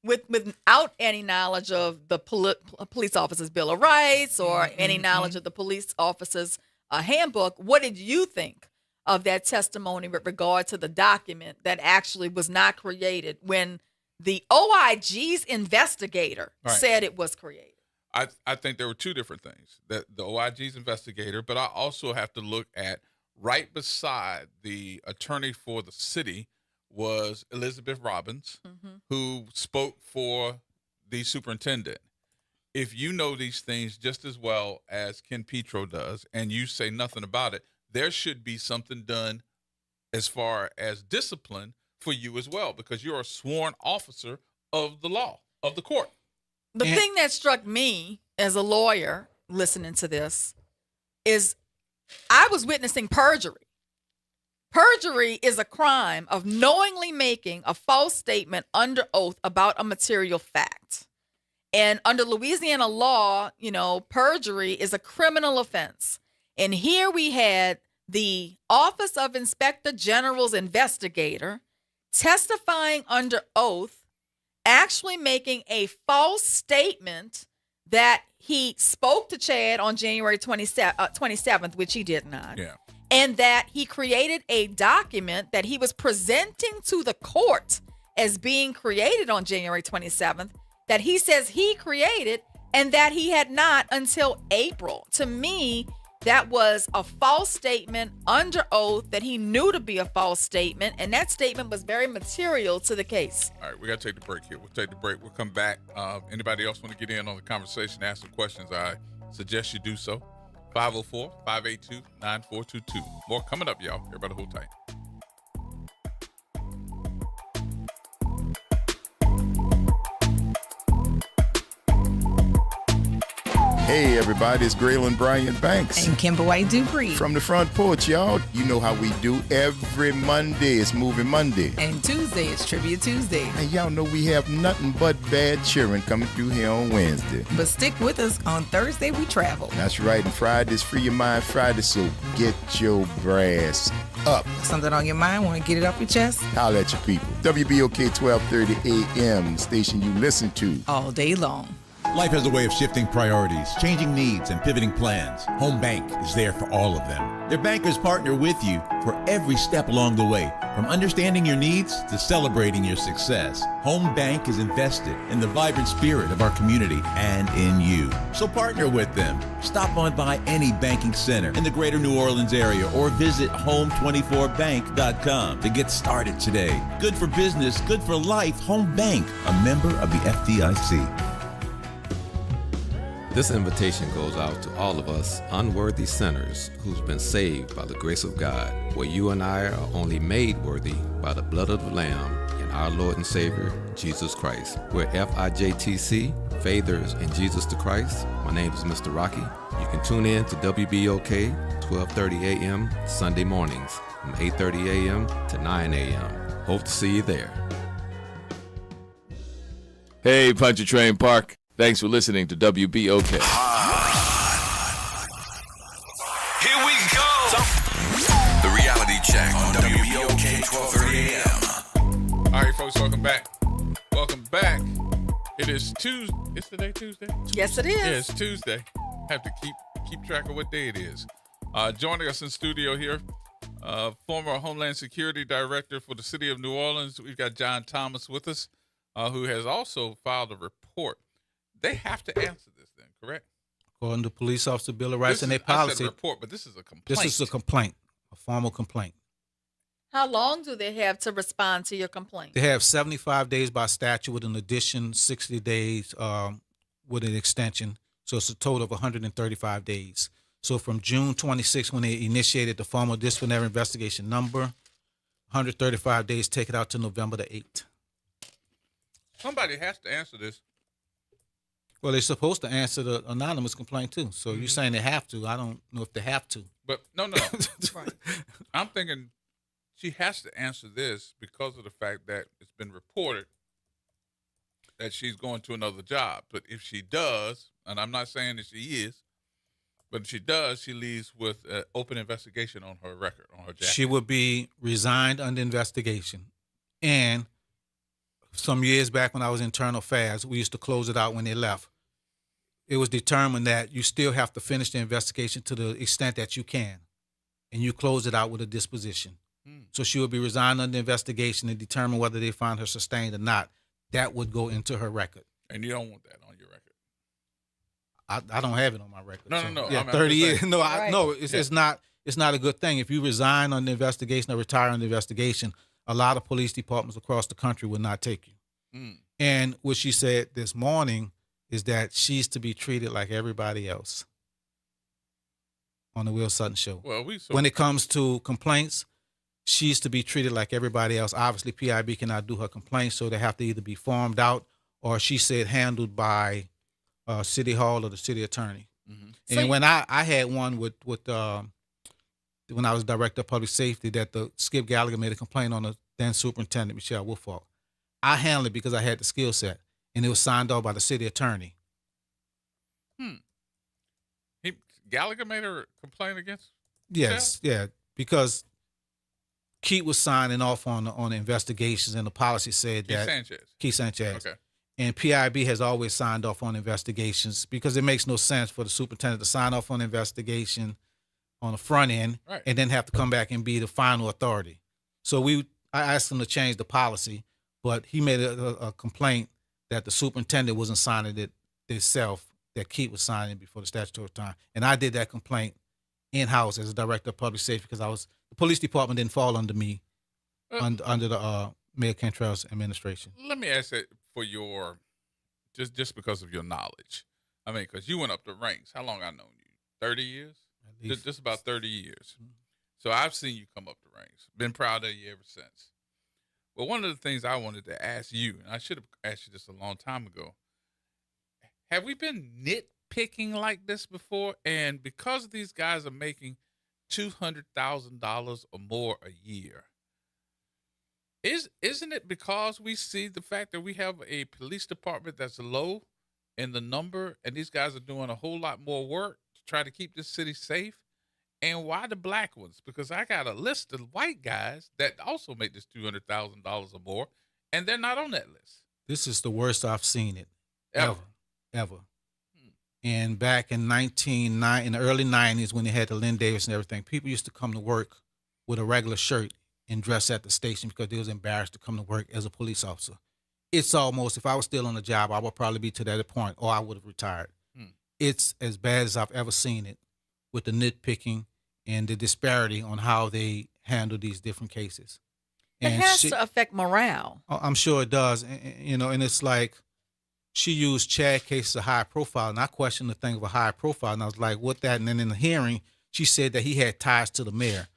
without any knowledge of the police officer's Bill of Rights or any knowledge of the police officer's handbook, what did you think of that testimony with regard to the document that actually was not created when the OIG's investigator said it was created? I think there were two different things. That the OIG's investigator, but I also have to look at right beside the attorney for the city was Elizabeth Robbins, who spoke for the superintendent. If you know these things just as well as Ken Petro does, and you say nothing about it, there should be something done as far as discipline for you as well, because you're a sworn officer of the law, of the court. The thing that struck me as a lawyer listening to this is I was witnessing perjury. Perjury is a crime of knowingly making a false statement under oath about a material fact. And under Louisiana law, perjury is a criminal offense. And here we had the Office of Inspector General's investigator testifying under oath, actually making a false statement that he spoke to Chad on January 27th, which he did not. Yeah. And that he created a document that he was presenting to the court as being created on January 27th, that he says he created and that he had not until April. To me, that was a false statement under oath that he knew to be a false statement, and that statement was very material to the case. All right, we got to take the break here. We'll take the break. We'll come back. Anybody else want to get in on the conversation, ask some questions, I suggest you do so. 504-582-9422. More coming up, y'all. Everybody hold tight. Hey everybody, it's Graylin Bryant Banks. And Kimber White Dupree. From the front porch, y'all. You know how we do every Monday. It's Moving Monday. And Tuesday is Trivia Tuesday. And y'all know we have nothing but bad cheering coming through here on Wednesday. But stick with us. On Thursday, we travel. That's right. And Friday's Free Your Mind Friday, so get your brass up. Something on your mind? Want to get it off your chest? Holla at your people. WBOK 1230 AM, the station you listen to. All day long. Life has a way of shifting priorities, changing needs, and pivoting plans. Home Bank is there for all of them. Their bankers partner with you for every step along the way, from understanding your needs to celebrating your success. Home Bank is invested in the vibrant spirit of our community and in you. So partner with them. Stop on by any banking center in the greater New Orleans area or visit home24bank.com to get started today. Good for business, good for life. Home Bank, a member of the FDIC. This invitation goes out to all of us unworthy sinners who's been saved by the grace of God, where you and I are only made worthy by the blood of the Lamb and our Lord and Savior, Jesus Christ. We're FIJTC, Faithers in Jesus the Christ. My name is Mr. Rocky. You can tune in to WBOK 1230 a.m. Sunday mornings from 8:30 a.m. to 9 a.m. Hope to see you there. Hey, Pontchartrain Park. Thanks for listening to WBOK. Here we go. The reality check on WBOK 1230 AM. All right, folks, welcome back. Welcome back. It is Tuesday. Is today Tuesday? Yes, it is. Yeah, it's Tuesday. Have to keep track of what day it is. Joining us in studio here, former Homeland Security Director for the City of New Orleans, we've got John Thomas with us, who has also filed a report. They have to answer this then, correct? According to Police Officer Bill of Rights and their policy. I said report, but this is a complaint. This is a complaint. a formal complaint. How long do they have to respond to your complaint? They have 75 days by statute with an addition 60 days with an extension. So it's a total of 135 days. So from June 26, when they initiated the formal disciplinary investigation number, 135 days, take it out to November the 8th. Somebody has to answer this. Well, they're supposed to answer the anonymous complaint too. So you're saying they have to. I don't know if they have to. But no. I'm thinking she has to answer this because of the fact that it's been reported that she's going to another job. But if she does, and I'm not saying that she is, but if she does, she leaves with an open investigation on her record, on her jacket. She would be resigned under investigation. And some years back when I was in internal affairs, we used to close it out when they left. It was determined that you still have to finish the investigation to the extent that you can, and you close it out with a disposition. So she would be resigned under investigation and determine whether they find her sustained or not. That would go into her record. And you don't want that on your record. I don't have it on my record. No. Yeah, I'm 30 years. saying. No, Right. It's not a good thing. If you resign on the investigation or retire on the investigation, a lot of police departments across the country would not take you. And what she said this morning is that she's to be treated like everybody else on the Will Sutton Show. Well, when it comes to complaints, she's to be treated like everybody else. Obviously, PIB cannot do her complaints, so they have to either be farmed out or, she said, handled by City Hall or the city attorney. And when I had one with when I was director of public safety, that the Skip Gallagher made a complaint on the then superintendent, Michelle Woolfolk. I handled it because I had the skill set, and it was signed off by the city attorney. Gallagher made her complaint against? Yes, yeah, because Keith was signing off on the investigations, and the policy said Keith Sanchez. Okay. And PIB has always signed off on investigations because it makes no sense for the superintendent to sign off on an investigation on the front end and then have to come back and be the final authority. So I asked him to change the policy, but he made a complaint that the superintendent wasn't signing it himself, that Keith was signing before the statutory time. And I did that complaint in-house as a director of public safety because the police department didn't fall under me, under the Mayor Cantrell's administration. Let me ask that for your, just because of your knowledge. I mean, because you went up the ranks. How long I known you? 30 years? Just about 30 years. So I've seen you come up the ranks. Been proud of you ever since. But one of the things I wanted to ask you, and I should have asked you this a long time ago, have we been nitpicking like this before? And because these guys are making $200,000 or more a year, isn't it because we see the fact that we have a police department that's low in the number, and these guys are doing a whole lot more work to try to keep this city safe? And why the black ones? Because I got a list of white guys that also make this $200,000 or more, and they're not on that list. This is the worst I've seen it ever. And back in in the early 90s, when they had the Lynn Davis and everything, people used to come to work with a regular shirt and dress at the station because they was embarrassed to come to work as a police officer. It's almost, if I was still on the job, I would probably be to that point, or I would have retired. It's as bad as I've ever seen it, with the nitpicking and the disparity on how they handle these different cases. It has to affect morale. I'm sure it does. And it's like, she used Chad case as a high profile, and I questioned the thing of a high profile, and I was like, what that? And then in the hearing, she said that he had ties to the mayor.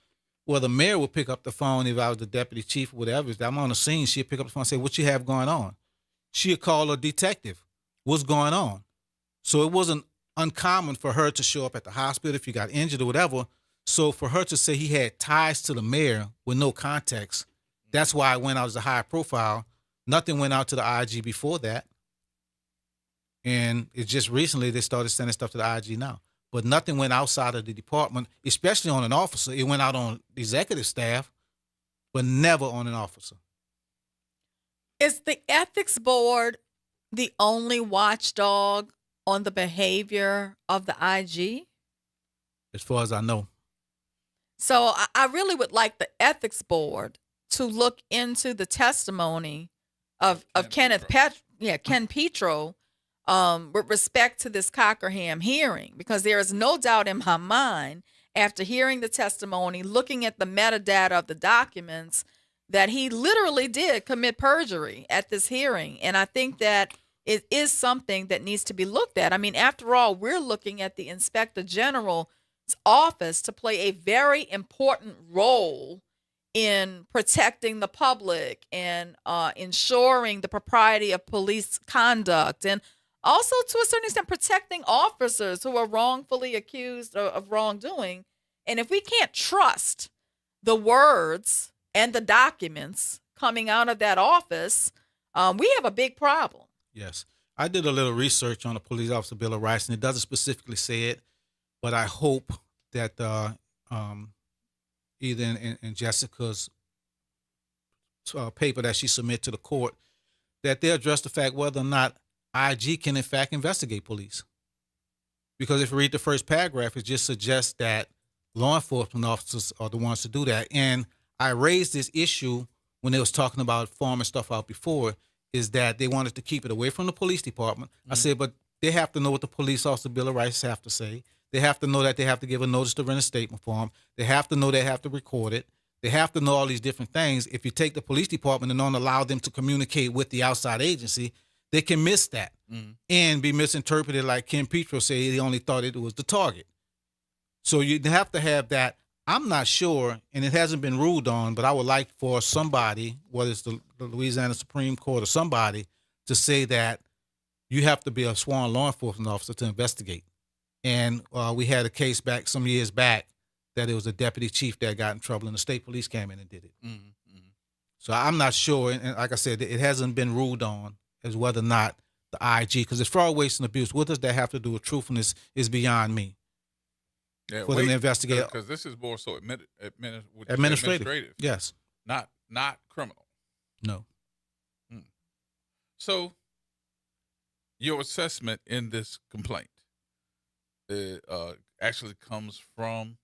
Well, the mayor would pick up the phone if I was the deputy chief or whatever. If I'm on the scene, she'd pick up the phone and say, what you have going on? She'd call a detective. What's going on? So it wasn't uncommon for her to show up at the hospital if you got injured or whatever. So for her to say he had ties to the mayor with no context, that's why it went out as a high profile. Nothing went out to the IG before that. And it's just recently they started sending stuff to the IG now. But nothing went outside of the department, especially on an officer. It went out on the executive staff, but never on an officer. Is the ethics board the only watchdog on the behavior of the IG? As far as I know. So I really would like the ethics board to look into the testimony of Ken Petro with respect to this Cockerham hearing, because there is no doubt in my mind, after hearing the testimony, looking at the metadata of the documents, that he literally did commit perjury at this hearing. And I think that it is something that needs to be looked at. I mean, after all, we're looking at the Inspector General's office to play a very important role in protecting the public and ensuring the propriety of police conduct, and also to a certain extent protecting officers who are wrongfully accused of wrongdoing. And if we can't trust the words and the documents coming out of that office, we have a big problem. Yes. I did a little research on the Police Officer Bill of Rights, and it doesn't specifically say it, but I hope that either in Jessica's paper that she submitted to the court, that they address the fact whether or not IG can in fact investigate police. Because if you read the first paragraph, it just suggests that law enforcement officers are the ones to do that. And I raised this issue when they was talking about farming stuff out before, is that they wanted to keep it away from the police department. I said, but they have to know what the Police Officer Bill of Rights have to say. They have to know that they have to give a notice to rent a statement form. They have to know they have to record it. They have to know all these different things. If you take the police department and don't allow them to communicate with the outside agency, they can miss that and be misinterpreted, like Ken Petro said, he only thought it was the target. So you have to have that. I'm not sure, and it hasn't been ruled on, but I would like for somebody, whether it's the Louisiana Supreme Court or somebody, to say that you have to be a sworn law enforcement officer to investigate. And we had a case back some years back that it was a deputy chief that got in trouble, and the state police came in and did it. So I'm not sure, and like I said, it hasn't been ruled on as whether or not the IG, because it's fraud, waste, and abuse. What does that have to do with truthfulness is beyond me. Yeah, for them to investigate. Because this is more so administrative. Yes. Not criminal. No. So your assessment in this complaint actually comes from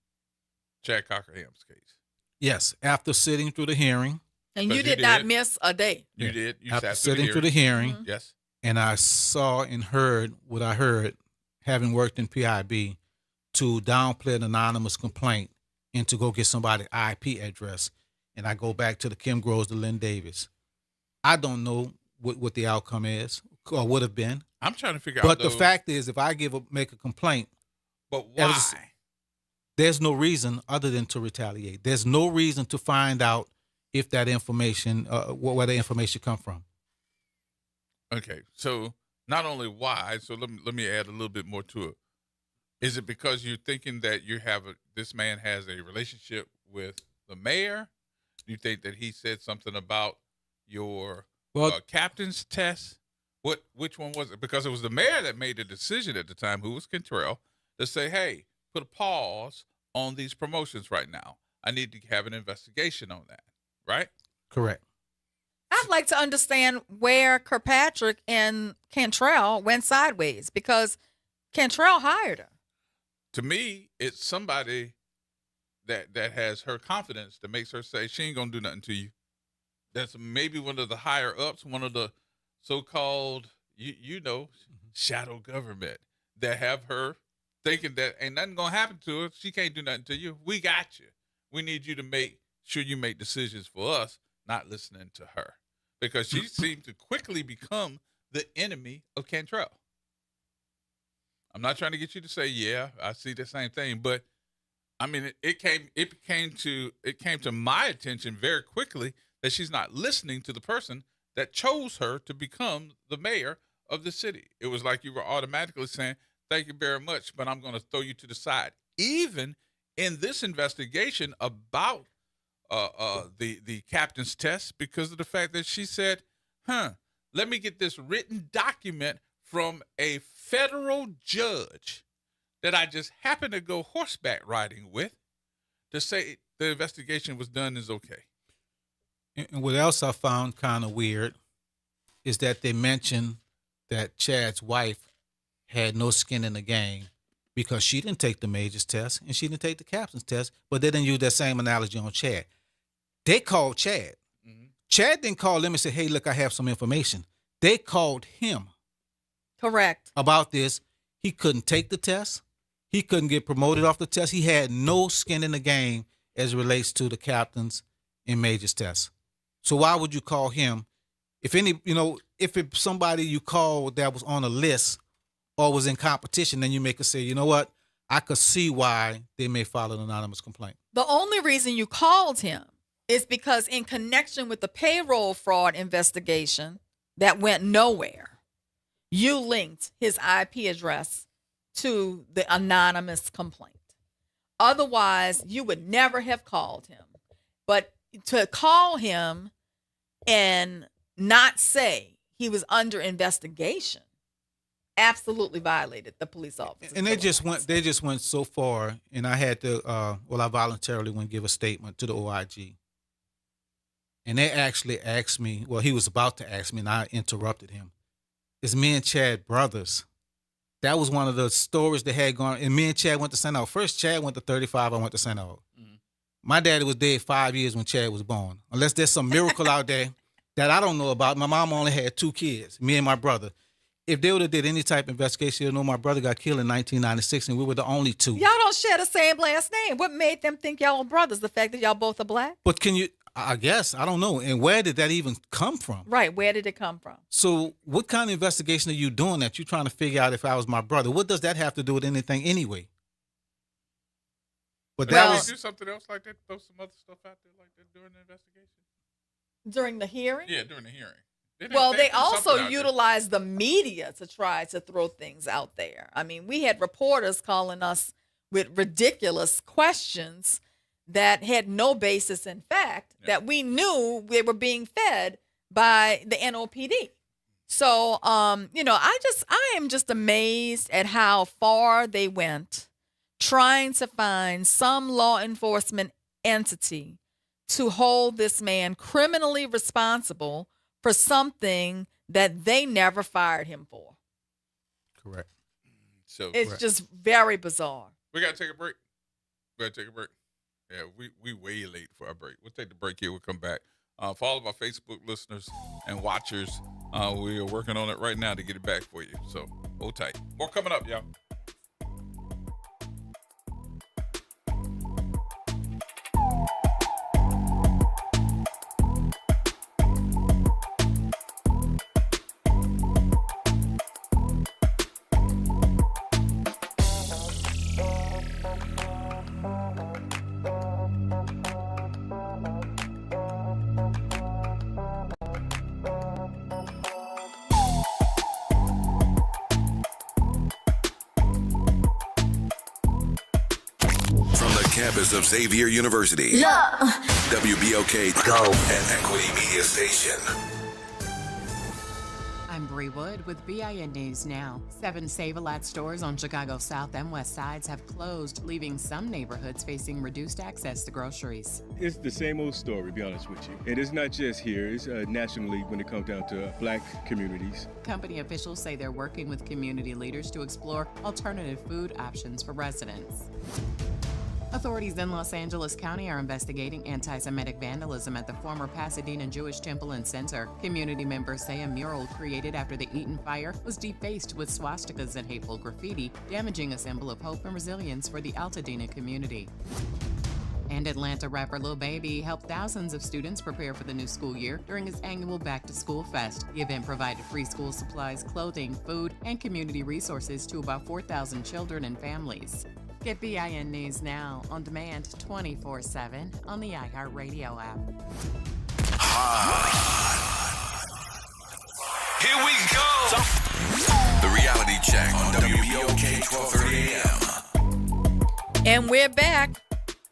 Chad Cockerham's case. Yes. After sitting through the hearing. And you did not miss a day. You did. You After sat sitting through the hearing. Yes. And I saw and heard what I heard, having worked in PIB, to downplay an anonymous complaint and to go get somebody's IP address. And I go back to the Kim Groves, the Lynn Davis. I don't know what the outcome is or would have been. I'm trying to figure out. But the fact is, if I make a complaint, but why? There's no reason other than to retaliate. There's no reason to find out if that information, where the information come from. Okay, so not only why, so let me add a little bit more to it. Is it because you're thinking that this man has a relationship with the mayor? Do you think that he said something about your captain's test? Which one was it? Because it was the mayor that made the decision at the time, who was Cantrell, to say, hey, put a pause on these promotions right now. I need to have an investigation on that, right? Correct. I'd like to understand where Kirkpatrick and Cantrell went sideways, because Cantrell hired her. To me, it's somebody that has her confidence that makes her say she ain't gonna do nothing to you. That's maybe one of the higher ups, one of the so-called, shadow government that have her thinking that ain't nothing gonna happen to her. She can't do nothing to you. We got you. We need you to make sure you make decisions for us, not listening to her, because she seemed to quickly become the enemy of Cantrell. I'm not trying to get you to say, yeah, I see the same thing, but I mean, it came to my attention very quickly that she's not listening to the person that chose her to become the mayor of the city. It was like you were automatically saying, thank you very much, but I'm going to throw you to the side. Even in this investigation about the captain's test, because of the fact that she said, let me get this written document from a federal judge that I just happened to go horseback riding with to say the investigation was done is okay. And what else I found kind of weird is that they mentioned that Chad's wife had no skin in the game because she didn't take the major's test and she didn't take the captain's test, but they didn't use that same analogy on Chad. They called Chad. Chad didn't call them and say, hey, look, I have some information. They called him. Correct. About this. He couldn't take the test. He couldn't get promoted off the test. He had no skin in the game as it relates to the captains and majors test. So why would you call him? If it's somebody you call that was on a list or was in competition, then you make it say, you know what? I could see why they may file an anonymous complaint. The only reason you called him is because in connection with the payroll fraud investigation that went nowhere, you linked his IP address to the anonymous complaint. Otherwise, you would never have called him. But to call him and not say he was under investigation absolutely violated the police officer. And they just went so far, and I had to I voluntarily went give a statement to the OIG. And they actually asked me, well, he was about to ask me, and I interrupted him. Is me and Chad brothers? That was one of the stories they had gone, and me and Chad went to St. Aug. First, Chad went to 35, I went to St. Aug. Mm-hmm. My daddy was dead 5 years when Chad was born. Unless there's some miracle out there that I don't know about. My mom only had 2 kids, me and my brother. If they would have did any type of investigation, you'll know my brother got killed in 1996, and we were the only 2. Y'all don't share the same last name. What made them think y'all were brothers? The fact that y'all both are black? But I guess, I don't know. And where did that even come from? Right, where did it come from? So what kind of investigation are you doing that you're trying to figure out if I was my brother? What does that have to do with anything anyway? But that was do something else like that, throw some other stuff out there like that during the investigation? During the hearing? Yeah, during the hearing. They also utilized the media to try to throw things out there. I mean, we had reporters calling us with ridiculous questions that had no basis in fact, that we knew they were being fed by the NOPD. So, I am just amazed at how far they went trying to find some law enforcement entity to hold this man criminally responsible for something that they never fired him for. Correct. So it's just very bizarre. We got to take a break. Yeah, we way late for our break. We'll take the break here. We'll come back. For all of our Facebook listeners and watchers, we are working on it right now to get it back for you. So hold tight. More coming up, y'all. Campus of Xavier University. Yeah. WBOK Go and Equity Media Station. I'm Bree Wood with BIN News Now. 7 Save-A-Lot stores on Chicago's south and west sides have closed, leaving some neighborhoods facing reduced access to groceries. It's the same old story, to be honest with you. And it's not just here, it's nationally when it comes down to black communities. Company officials say they're working with community leaders to explore alternative food options for residents. Authorities in Los Angeles County are investigating anti-Semitic vandalism at the former Pasadena Jewish Temple and Center. Community members say a mural created after the Eaton fire was defaced with swastikas and hateful graffiti, damaging a symbol of hope and resilience for the Altadena community. And Atlanta rapper Lil Baby helped thousands of students prepare for the new school year during his annual Back to School Fest. The event provided free school supplies, clothing, food, and community resources to about 4,000 children and families. Get BIN News Now on demand 24/7 on the iHeartRadio app. Here we go. The Reality Check on WBOK 1230 AM. And we're back.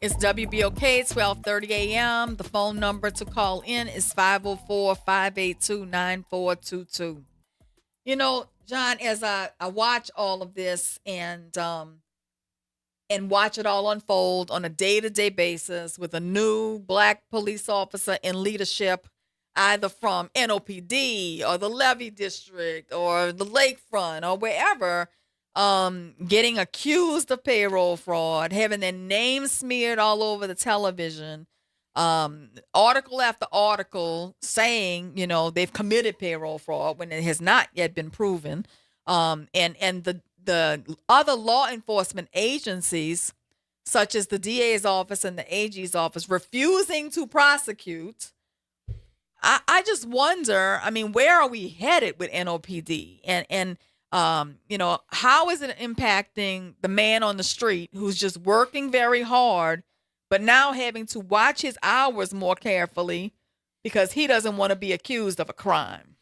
It's WBOK 1230 AM. The phone number to call in is 504-582-9422. You know, John, as I watch all of this and watch it all unfold on a day-to-day basis with a new black police officer in leadership, either from NOPD or the Levee District or the Lakefront or wherever, getting accused of payroll fraud, having their name smeared all over the television, article after article saying, they've committed payroll fraud when it has not yet been proven. And the other law enforcement agencies, such as the DA's office and the AG's office, refusing to prosecute. I just wonder, I mean, where are we headed with NOPD? And how is it impacting the man on the street who's just working very hard, but now having to watch his hours more carefully because he doesn't want to be accused of a crime?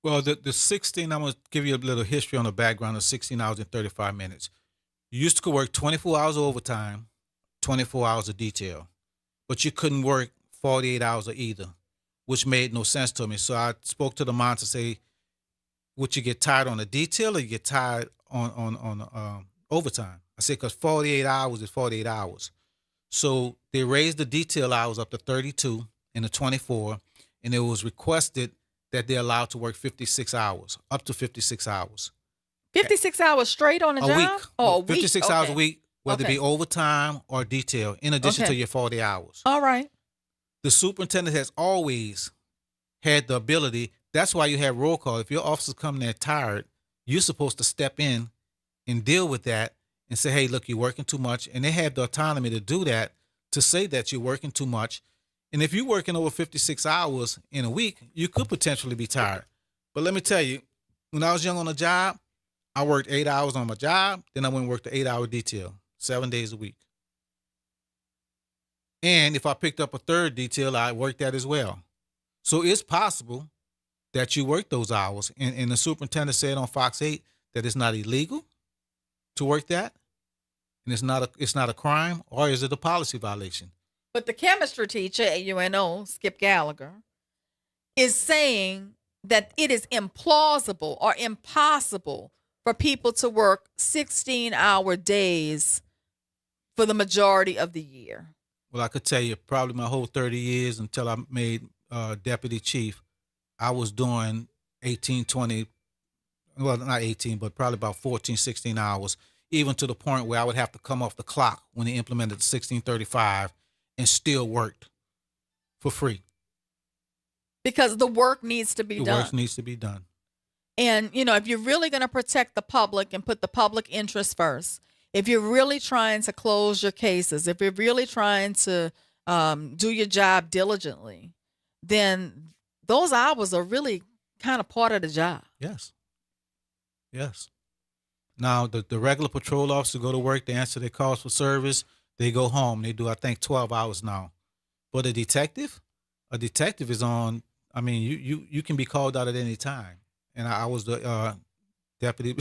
Well, the 16, I'm going to give you a little history on the background of 16 hours and 35 minutes. You used to work 24 hours of overtime, 24 hours of detail, but you couldn't work 48 hours of either, which made no sense to me. So I spoke to the mom to say, would you get tired on the detail or you get tired on overtime? I said, because 48 hours is 48 hours. So they raised the detail hours up to 32 and the 24, and it was requested that they're allowed to work 56 hours, up to 56 hours. 56 hours straight on a job? Week. Oh, a 56 week? hours Okay. a week, whether it be overtime or detail, in addition to your 40 hours. All right. The superintendent has always had the ability. That's why you have roll call. If your officers come there tired, you're supposed to step in and deal with that and say, hey, look, you're working too much. And they have the autonomy to do that, to say that you're working too much. And if you're working over 56 hours in a week, you could potentially be tired. But let me tell you, when I was young on the job, I worked 8 hours on my job. Then I went and worked the 8-hour detail, 7 days a week. And if I picked up a third detail, I worked that as well. So it's possible that you work those hours. And the superintendent said on Fox 8 that it's not illegal to work that, and it's not a crime, or is it a policy violation? But the chemistry teacher at UNO, Skip Gallagher, is saying that it is implausible or impossible for people to work 16-hour days for the majority of the year. Well, I could tell you probably my whole 30 years until I made deputy chief, I was doing 18, 20, well, not 18, but probably about 14, 16 hours, even to the point where I would have to come off the clock when they implemented the 1635 and still worked for free. Because the work needs to be done. The work needs to be done. And, if you're really going to protect the public and put the public interest first, if you're really trying to close your cases, if you're really trying to do your job diligently, then those hours are really kind of part of the job. Yes. Yes. Now, the regular patrol officers go to work, they answer their calls for service, they go home. They do, I think, 12 hours now. But a detective is on, I mean, you can be called out at any time. And I was the deputy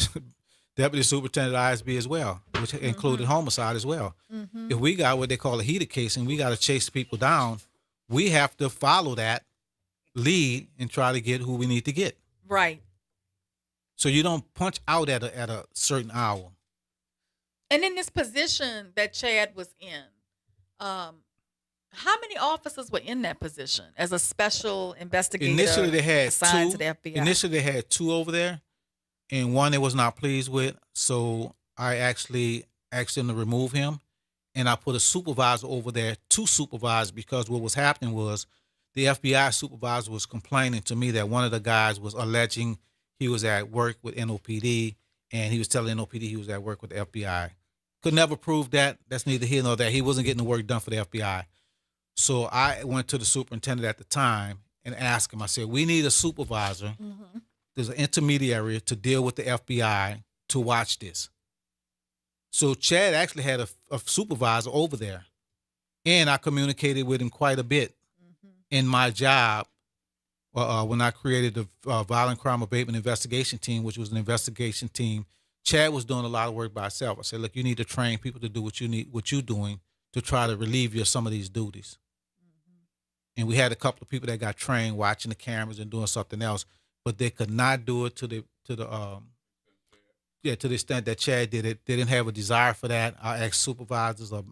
superintendent of ISB as well, which included homicide as well. If we got what they call a heated case and we got to chase people down, we have to follow that lead and try to get who we need to get. Right. So you don't punch out at a certain hour. And in this position that Chad was in, how many officers were in that position as a special investigator? Initially, they had assigned two. To the FBI? Initially, they had two over there, and one they was not pleased with. So I actually asked them to remove him, and I put a supervisor over there to supervise, because what was happening was the FBI supervisor was complaining to me that one of the guys was alleging he was at work with NOPD, and he was telling NOPD he was at work with the FBI. Could never prove that. That's neither here nor there. He wasn't getting the work done for the FBI. So I went to the superintendent at the time and asked him, I said, we need a supervisor. There's an intermediary to deal with the FBI to watch this. So Chad actually had a supervisor over there, and I communicated with him quite a bit in my job when I created the Violent Crime Abatement Investigation Team, which was an investigation team. Chad was doing a lot of work by himself. I said, look, you need to train people to do what you're doing to try to relieve you of some of these duties. And we had a couple of people that got trained watching the cameras and doing something else, but they could not do it to the extent that Chad did it. They didn't have a desire for that. I asked supervisors or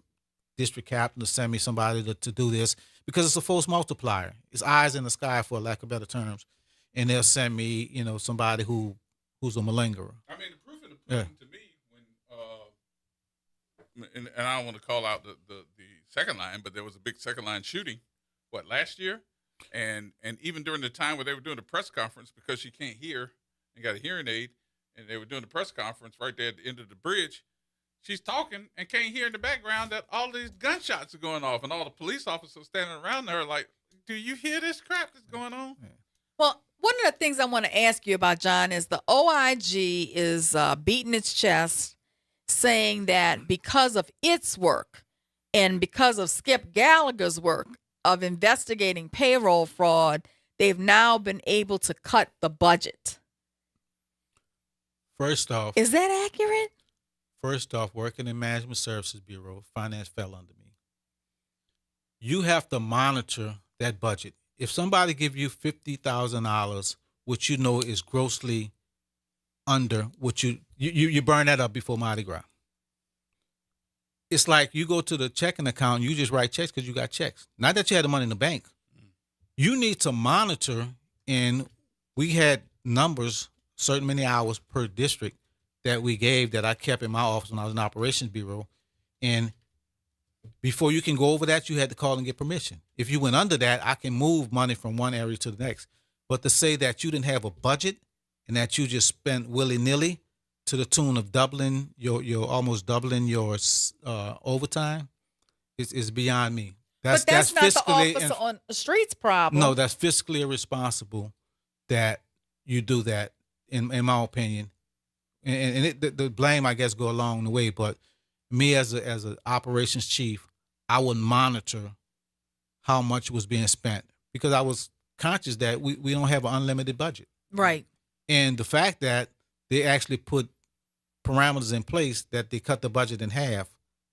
district captain to send me somebody to do this, because it's a force multiplier. It's eyes in the sky, for lack of better terms. And they'll send me, somebody who's a malingerer. I mean, the proof in the pudding to me, when and I don't want to call out the second line, but there was a big second line shooting, last year? And even during the time where they were doing the press conference, because she can't hear and got a hearing aid, and they were doing the press conference right there at the end of the bridge. She's talking and can't hear in the background that all these gunshots are going off, and all the police officers standing around her like, do you hear this crap that's going on? Well, one of the things I want to ask you about, John, is the OIG is beating its chest, saying that because of its work and because of Skip Gallagher's work of investigating payroll fraud, they've now been able to cut the budget. First off, is that accurate? First off, working in Management Services Bureau, finance fell under me. You have to monitor that budget. If somebody give you $50,000, which you know is grossly under what you burn that up before Mardi Gras. It's like you go to the checking account and you just write checks because you got checks. Not that you had the money in the bank. You need to monitor, and we had numbers, certain many hours per district that we gave that I kept in my office when I was in the Operations Bureau. And before you can go over that, you had to call and get permission. If you went under that, I can move money from one area to the next. But to say that you didn't have a budget and that you just spent willy-nilly to the tune of doubling your almost doubling your overtime is beyond me. But that's not the officer on the streets problem. No, that's fiscally irresponsible that you do that, in my opinion. And the blame, I guess, go along the way. But me as an operations chief, I would monitor how much was being spent because I was conscious that we don't have an unlimited budget. Right. And the fact that they actually put parameters in place that they cut the budget in half,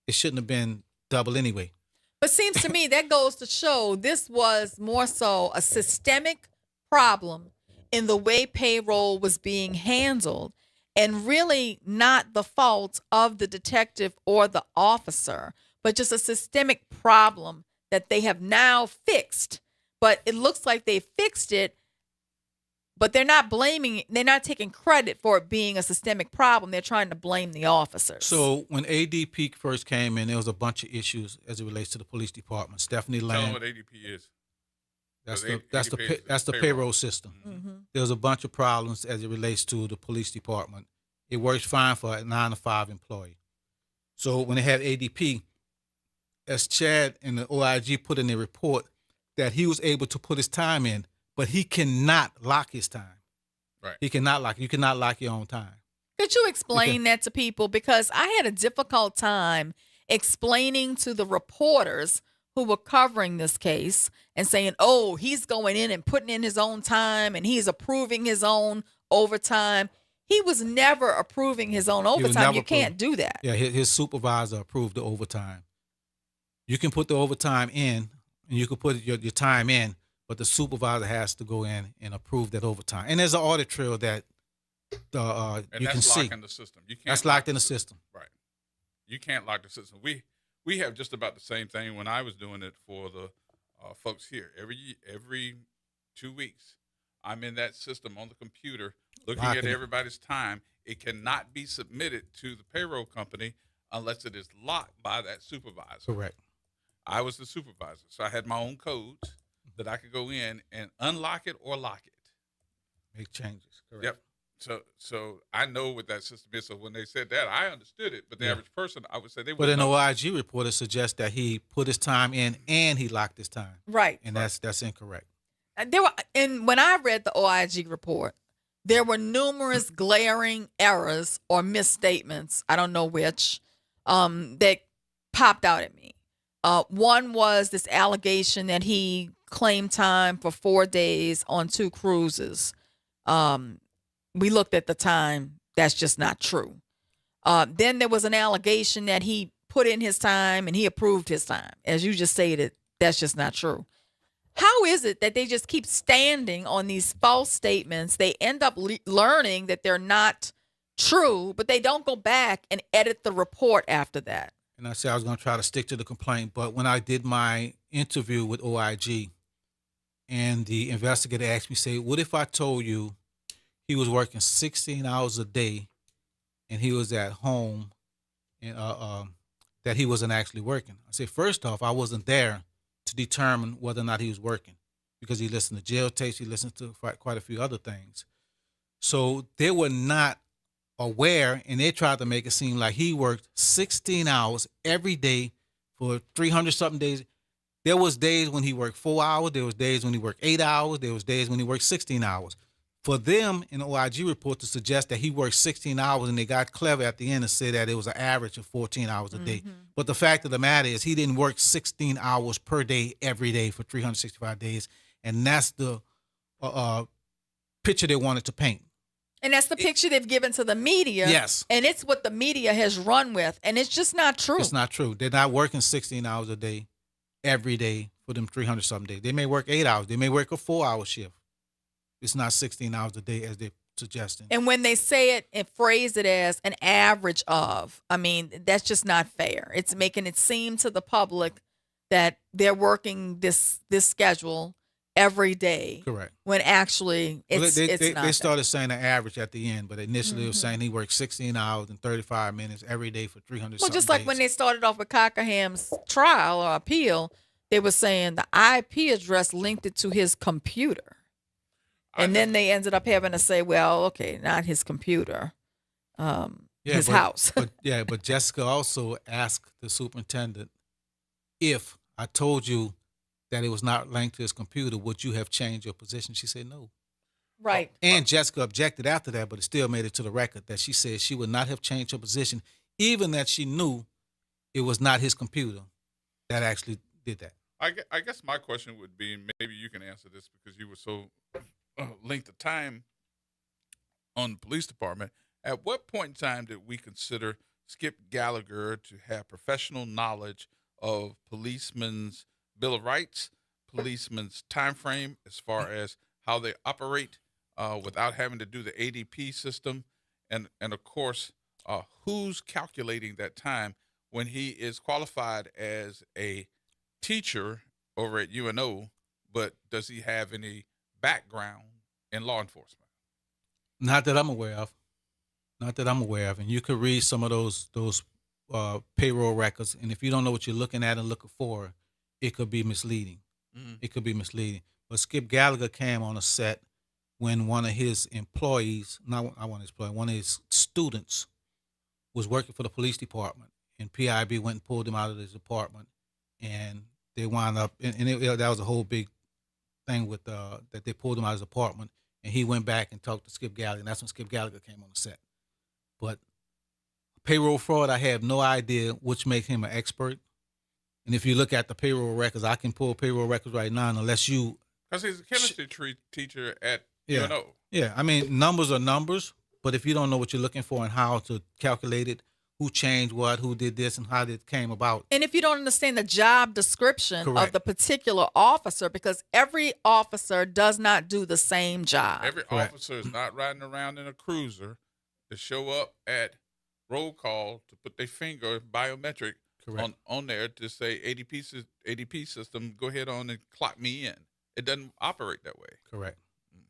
it shouldn't have been double anyway. But seems to me that goes to show this was more so a systemic problem in the way payroll was being handled, and really not the fault of the detective or the officer, but just a systemic problem that they have now fixed. But it looks like they fixed it, but they're not taking credit for it being a systemic problem. They're trying to blame the officers. So when ADP first came in, there was a bunch of issues as it relates to the police department. Stephanie Tell Land. them what ADP is. That's the payroll system. Mm-hmm. There was a bunch of problems as it relates to the police department. It works fine for a 9-to-5 employee. So when they had ADP, as Chad and the OIG put in their report, that he was able to put his time in, but he cannot lock his time. Right. He cannot lock. You cannot lock your own time. Could you explain that to people? Because I had a difficult time explaining to the reporters who were covering this case and saying, oh, he's going in and putting in his own time and he's approving his own overtime. He was never approving his own overtime. You can't do that. Yeah, his supervisor approved the overtime. You can put the overtime in and you can put your time in, but the supervisor has to go in and approve that overtime. And there's an audit trail that you can see. Locked in the system. You can't that's locked in the system. Right. You can't lock the system. We have just about the same thing when I was doing it for the folks here. Every 2 weeks, I'm in that system on the computer looking at everybody's time. It cannot be submitted to the payroll company unless it is locked by that supervisor. Correct. I was the supervisor, so I had my own codes that I could go in and unlock it or lock it. Make changes. Correct. Yep. So I know what that system is. So when they said that, I understood it. But the average person, I would say they would. But an OIG report suggests that he put his time in and he locked his time. Right. And that's incorrect. And when I read the OIG report, there were numerous glaring errors or misstatements, I don't know which, that popped out at me. One was this allegation that he claimed time for 4 days on 2 cruises. We looked at the time. That's just not true. Then there was an allegation that he put in his time and he approved his time. As you just stated, that's just not true. How is it that they just keep standing on these false statements? They end up learning that they're not true, but they don't go back and edit the report after that. And I said I was going to try to stick to the complaint, but when I did my interview with OIG and the investigator asked me, say, what if I told you he was working 16 hours a day and he was at home and that he wasn't actually working? I said, first off, I wasn't there to determine whether or not he was working because he listened to jail tapes, he listened to quite a few other things. So there were not or where, and they tried to make it seem like he worked 16 hours every day for 300-something days. There was days when he worked 4 hours. There was days when he worked 8 hours. There was days when he worked 16 hours. For them in the OIG report to suggest that he worked 16 hours, and they got clever at the end and said that it was an average of 14 hours a day. But the fact of the matter is he didn't work 16 hours per day every day for 365 days, and that's the picture they wanted to paint. And that's the picture they've given to the media. Yes. And it's what the media has run with, and it's just not true. It's not true. They're not working 16 hours a day every day for them 300-something days. They may work 8 hours. They may work a 4-hour shift. It's not 16 hours a day as they're suggesting. And when they say it and phrase it as an average of, I mean, that's just not fair. It's making it seem to the public that they're working this schedule every day. Correct. When actually it's not. They started saying an average at the end, but initially it was saying he worked 16 hours and 35 minutes every day for 300 Well, just like when they started off with Cockerham's trial or appeal, they were saying the IP address linked it to his computer. And then they ended up having to say, well, okay, not his computer, his house. but Jessica also asked the superintendent, if I told you that it was not linked to his computer, would you have changed your position? She said no. Right. And Jessica objected after that, but it still made it to the record that she said she would not have changed her position, even that she knew it was not his computer that actually did that. I guess my question would be, maybe you can answer this because you were so linked of time on the police department. At what point in time did we consider Skip Gallagher to have professional knowledge of policemen's Bill of Rights, policemen's time frame as far as how they operate without having to do the ADP system, and of course, who's calculating that time when he is qualified as a teacher over at UNO, but does he have any background in law enforcement? Not that I'm aware of. And you could read some of those payroll records, and if you don't know what you're looking at and looking for, it could be misleading. It could be misleading. But Skip Gallagher came on a set when one of his employees, one of his students was working for the police department, and PIB went and pulled him out of his apartment, and they wound up, that was a whole big thing with that they pulled him out of his apartment, and he went back and talked to Skip Gallagher, and that's when Skip Gallagher came on the set. But payroll fraud, I have no idea which makes him an expert. And if you look at the payroll records, I can pull payroll records right now, and unless you... Because he's a chemistry teacher at UNO. Yeah, I mean, numbers are numbers, but if you don't know what you're looking for and how to calculate it, who changed what, who did this, and how it came about. And if you don't understand the job description Correct. of the particular officer, because every officer does not do the same job. Every Correct. officer is not riding around in a cruiser to show up at roll call to put their finger biometric on there to say ADP system, go ahead on and clock me in. It doesn't operate that way. Correct.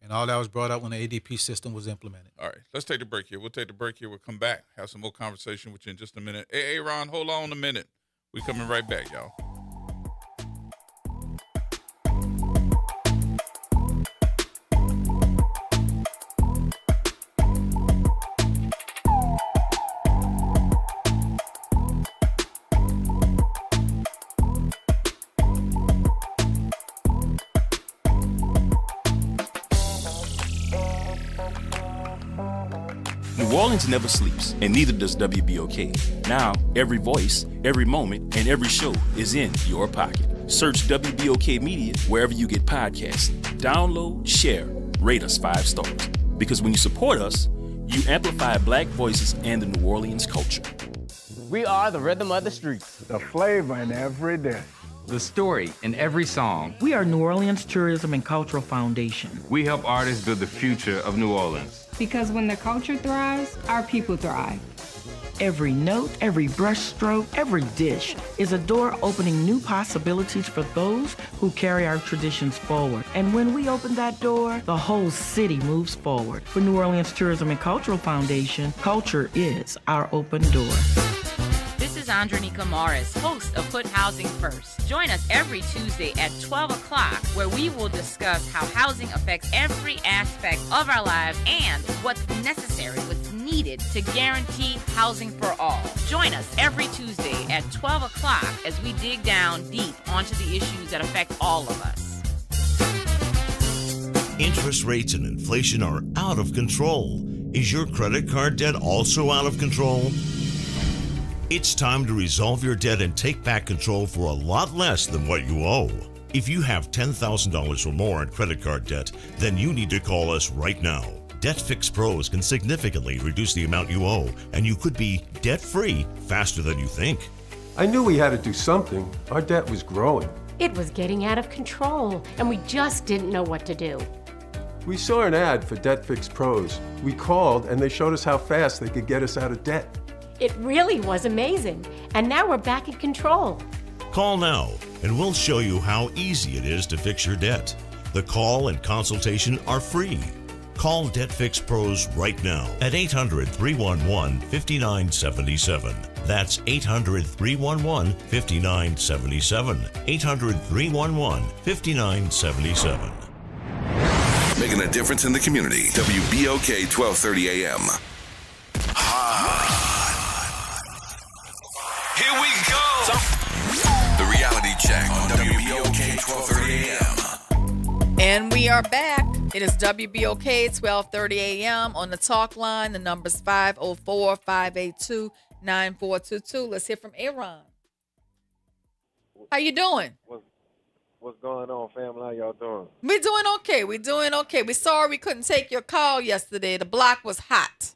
And all that was brought up when the ADP system was implemented. All right, let's take the break here. We'll take the break here. We'll come back, have some more conversation with you in just a minute. Hey, Ron, hold on a minute. We coming right back, y'all. New Orleans never sleeps, and neither does WBOK. Now, every voice, every moment, and every show is in your pocket. Search WBOK Media wherever you get podcasts. Download, share, rate us 5 stars. Because when you support us, you amplify Black voices and the New Orleans culture. We are the rhythm of the streets. The flavor in every dish. The story in every song. We are New Orleans Tourism and Cultural Foundation. We help artists build the future of New Orleans. Because when the culture thrives, our people thrive. Every note, every brushstroke, every dish is a door opening new possibilities for those who carry our traditions forward. And when we open that door, the whole city moves forward. For New Orleans Tourism and Cultural Foundation, culture is our open door. This is Andronica Morris, host of Put Housing First. Join us every Tuesday at 12 o'clock, where we will discuss how housing affects every aspect of our lives and what's necessary, what's needed needed to guarantee housing for all. Join us every Tuesday at 12 o'clock as we dig down deep onto the issues that affect all of us. Interest rates and inflation are out of control. Is your credit card debt also out of control? It's time to resolve your debt and take back control for a lot less than what you owe. If you have $10,000 or more in credit card debt, then you need to call us right now. Debt Fix Pros can significantly reduce the amount you owe, and you could be debt-free faster than you think. I knew we had to do something. Our debt was growing. It was getting out of control, and we just didn't know what to do. We saw an ad for Debt Fix Pros. We called, and they showed us how fast they could get us out of debt. It really was amazing, and now we're back in control. Call now, and we'll show you how easy it is to fix your debt. The call and consultation are free. Call Debt Fix Pros right now at 800-311-5977. That's 800-311-5977. 800-311-5977. Making a difference in the community. WBOK 1230 AM. Here we go. The reality check on WBOK 1230 AM. And we are back. It is WBOK 1230 AM on the talk line. The number's 504-582-9422. Let's hear from Aaron. How you doing? What's going on, family? How y'all doing? We're doing okay. We're doing okay. We're sorry we couldn't take your call yesterday. The block was hot.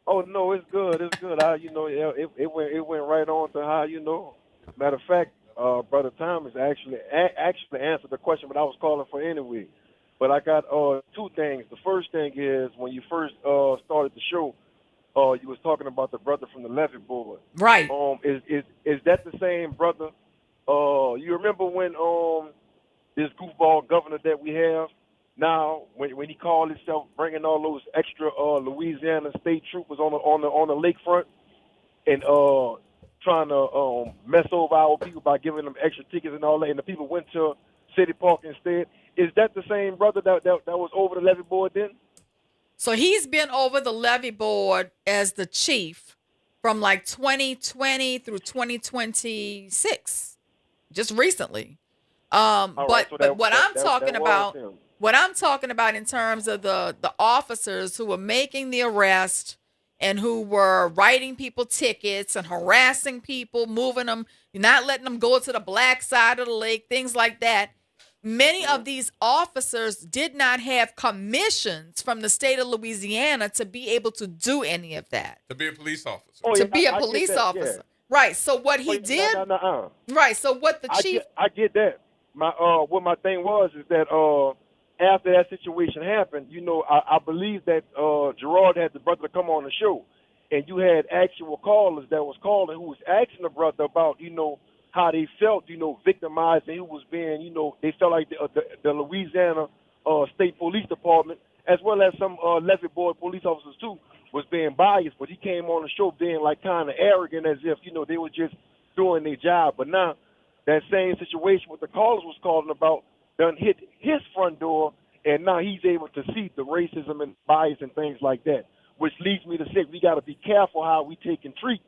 Oh no, it's good. It's good. It went right on to how Matter of fact, Brother Thomas actually answered the question, but I was calling for anyway. But I got two things. The first thing is when you first started the show, you was talking about the brother from the levee board. Right. Is that the same brother? You remember when this goofball governor that we have now, when he called himself bringing all those extra Louisiana state troopers on the lakefront and trying to mess over our people by giving them extra tickets and all that, and the people went to City Park instead. Is that the same brother that was over the levee board then? So he's been over the levee board as the chief from like 2020 through 2026, just recently. But what I'm talking about in terms of the officers who were making the arrest and who were writing people tickets and harassing people, moving them, not letting them go to the black side of the lake, things like that. Many of these officers did not have commissions from the state of Louisiana to be able to do any of that. To be a police officer. Oh, to yeah, be a I police get that, officer. yeah. Right. So what he did. Right. So what the chief. I get that. What my thing was is that after that situation happened, I believe that Gerod had the brother to come on the show, and you had actual callers that was calling who was asking the brother about, how they felt, victimized, and who was being, they felt like the Louisiana State Police Department, as well as some levee board police officers too, was being biased. But he came on the show being like kind of arrogant, as if they were just doing their job. But now that same situation with the callers was calling about done hit his front door, and now he's able to see the racism and bias and things like that, which leads me to say we got to be careful how we take and treat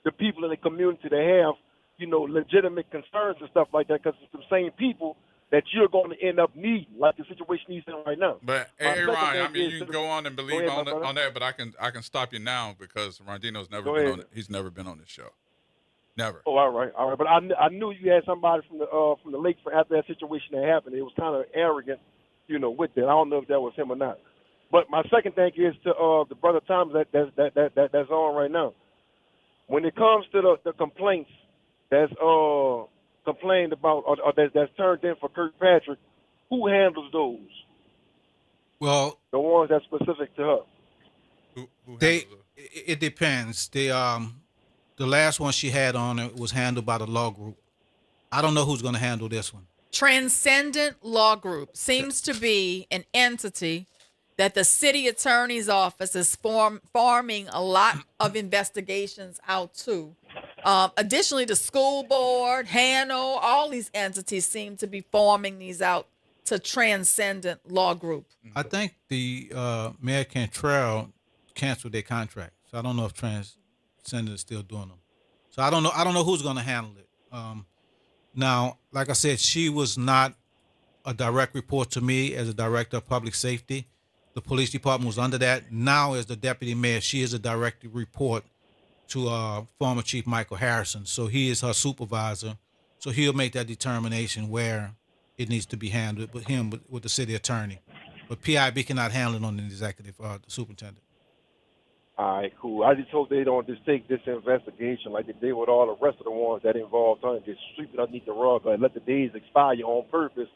the people in the community that have, legitimate concerns and stuff like that, because it's the same people that you're going to end up needing, like the situation he's in right now. But hey, Ron, you can go on and believe on that, but I can stop you now because Rondino's never been on it. He's never been on this show. Never. Oh, all right. But I knew you had somebody from the lake after that situation that happened. It was kind of arrogant, with that. I don't know if that was him or not. But my second thing is to the brother Thomas that's on right now. When it comes to the complaints that's complained about or that's turned in for Kirkpatrick, who handles those? Well, the ones that's specific to her. It depends. The last one she had on it was handled by the law group. I don't know who's going to handle this one. Transcendent Law Group seems to be an entity that the city attorney's office is forming a lot of investigations out to. Additionally, the school board, Hanno, all these entities seem to be forming these out to Transcendent Law Group. I think the Mayor Cantrell canceled their contracts. So I don't know if Transcendent is still doing them. So I don't know who's going to handle it. Now, like I said, she was not a direct report to me as a director of public safety. The police department was under that. Now, as the deputy mayor, she is a direct report to former Chief Michael Harrison. So he is her supervisor. So he'll make that determination where it needs to be handled with the city attorney. But PIB cannot handle it on the executive, the superintendent. All right, cool. I just hope they don't just take this investigation like they did with all the rest of the ones that involved trying to just sweep it underneath the rug and let the days expire on purpose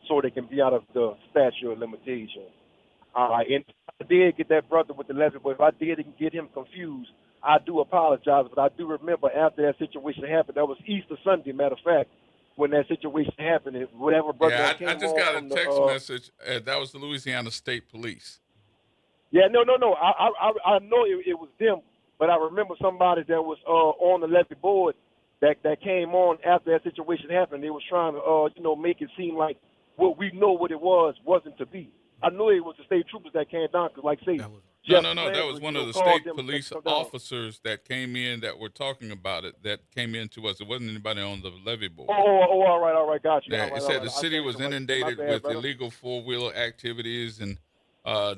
so they can be out of the statute of limitations. All right, and I did get that brother with the levy, but if I did get him confused, I do apologize. But I do remember after that situation happened, that was Easter Sunday, matter of fact, when that situation happened, whatever brother that came I just on got a from text message. That was the Louisiana State Police. Yeah, no. I know it was them, but I remember somebody that was on the levy board that came on after that situation happened. They was trying to make it seem like what we know what it wasn't to be. I knew it was the state troopers that came down because, like, say, No. That was one of the state police officers that came in that were talking about it. That came in to us. It wasn't anybody on the levy board. Oh, all right, got you. Yeah, All right, it said all the right. city was inundated My bad, with brother. illegal four-wheeler activities and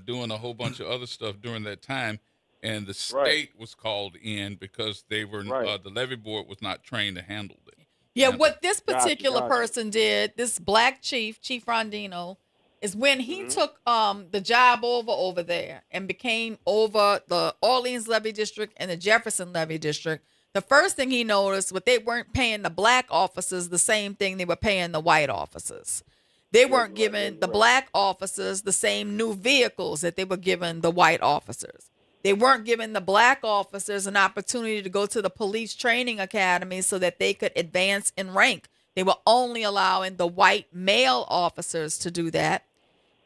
doing a whole bunch of other stuff during that time. And the state was called in because they were the levy board was not trained to handle it. Yeah, what this particular person did, this black chief, Chief Rondino, is when he took the job over there and became over the Orleans levy district and the Jefferson levy district. The first thing he noticed was they weren't paying the black officers the same thing they were paying the white officers. They weren't giving the black officers the same new vehicles that they were giving the white officers. They weren't giving the black officers an opportunity to go to the police training academy so that they could advance in rank. They were only allowing the white male officers to do that.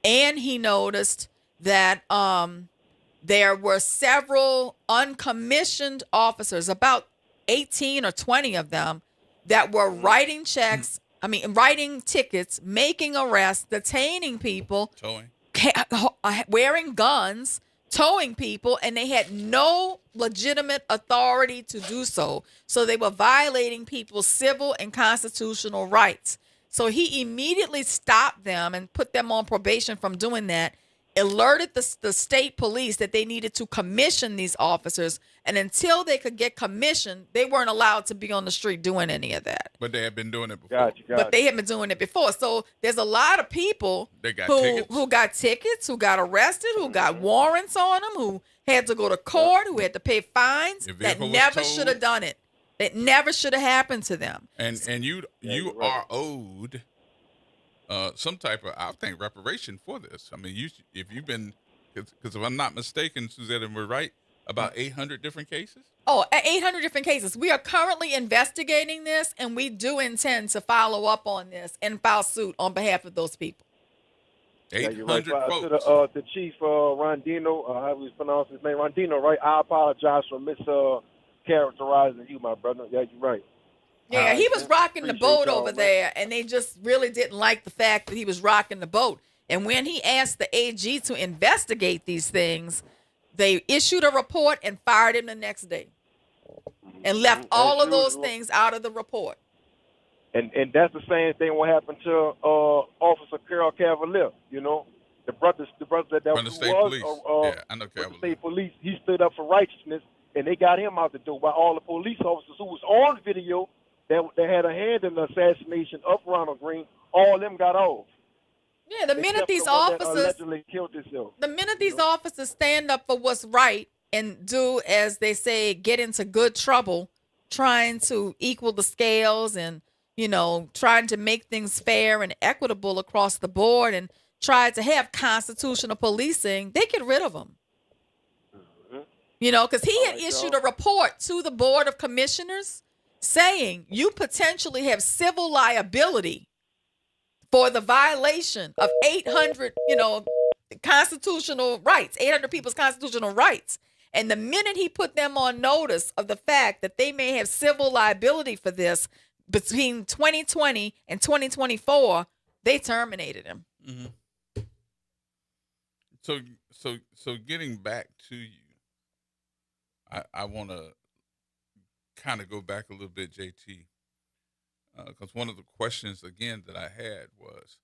And he noticed that there were several uncommissioned officers, about 18 or 20 of them, that were writing writing tickets, making arrests, detaining people, wearing guns, towing people, and they had no legitimate authority to do so. So they were violating people's civil and constitutional rights. So he immediately stopped them and put them on probation from doing that, alerted the state police that they needed to commission these officers. And until they could get commissioned, they weren't allowed to be on the street doing any of that. But they had been doing it before. Gotcha. They had been doing it before. So there's a lot of people who got tickets, who got arrested, who got warrants on them, who had to go to court, who had to pay fines, that never should have done it. It never should have happened to them. And you are owed some type of, I think, reparation for this. I mean, if you've been, because if I'm not mistaken, Suzette, and we're right, about 800 different cases? Oh, 800 different cases. We are currently investigating this, and we do intend to follow up on this and file suit on behalf of those people. 800 folks. To the chief, Rondino, how we pronounce his name, Rondino, right? I apologize for mischaracterizing you, my brother. Yeah, you're right. Yeah, he was rocking the boat over there, and they just really didn't like the fact that he was rocking the boat. And when he asked the AG to investigate these things, they issued a report and fired him the next day and left all of those things out of the report. And that's the same thing what happened to Officer Carol Cavalier, the brother that from the state police. I know Cavalier. The state police, he stood up for righteousness, and they got him out the door by all the police officers who was on video that had a hand in the assassination of Ronald Green. All of them got off. Yeah, the minute these officers killed himself. The minute these officers stand up for what's right and do, as they say, get into good trouble, trying to equal the scales and, trying to make things fair and equitable across the board and try to have constitutional policing, they get rid of them. Because he had issued a report to the Board of Commissioners saying you potentially have civil liability for the violation of 800, constitutional rights, 800 people's constitutional rights. And the minute he put them on notice of the fact that they may have civil liability for this between 2020 and 2024, they terminated him. Mm-hmm. So getting back to you, I want to kind of go back a little bit, JT, because one of the questions again that I had was,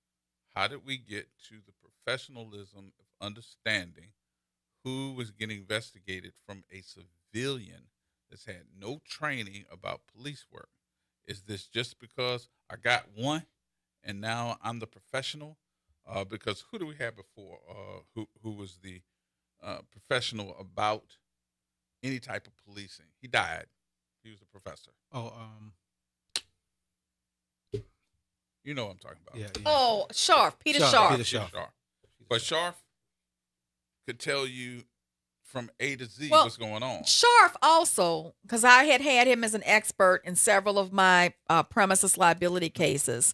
how did we get to the professionalism of understanding who was getting investigated from a civilian that's had no training about police work? Is this just because I got one and now I'm the professional? Because who do we have before? Who was the professional about any type of policing? He died. He was a professor. Oh, you know what I'm talking about. Yeah. Oh, Scharf, Peter Scharf. Peter Scharf. But Scharf could tell you from A to Z Well, what's going on. Scharf also, because I had him as an expert in several of my premises liability cases.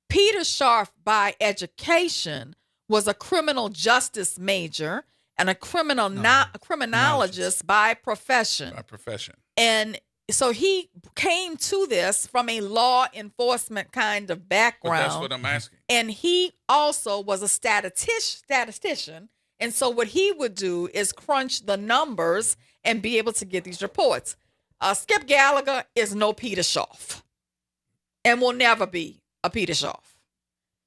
Peter Scharf, by education, was a criminal justice major and a criminologist by profession. By profession. And so he came to this from a law enforcement kind of background. But that's what I'm asking. And he also was a statistician. And so what he would do is crunch the numbers and be able to get these reports. Skip Gallagher is no Peter Scharf and will never be a Peter Scharf.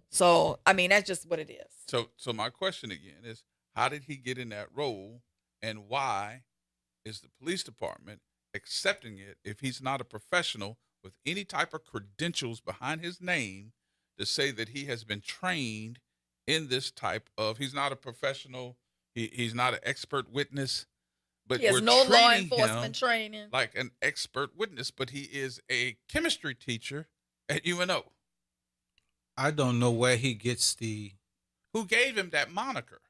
So, I mean, that's just what it is. So my question again is, how did he get in that role, and why is the police department accepting it if he's not a professional with any type of credentials behind his name to say that he has been trained in this type of, he's not a professional, he's not an expert witness, but he has we're no law treating enforcement him training. like an expert witness, but he is a chemistry teacher at UNO. I don't know where he gets who gave him that moniker.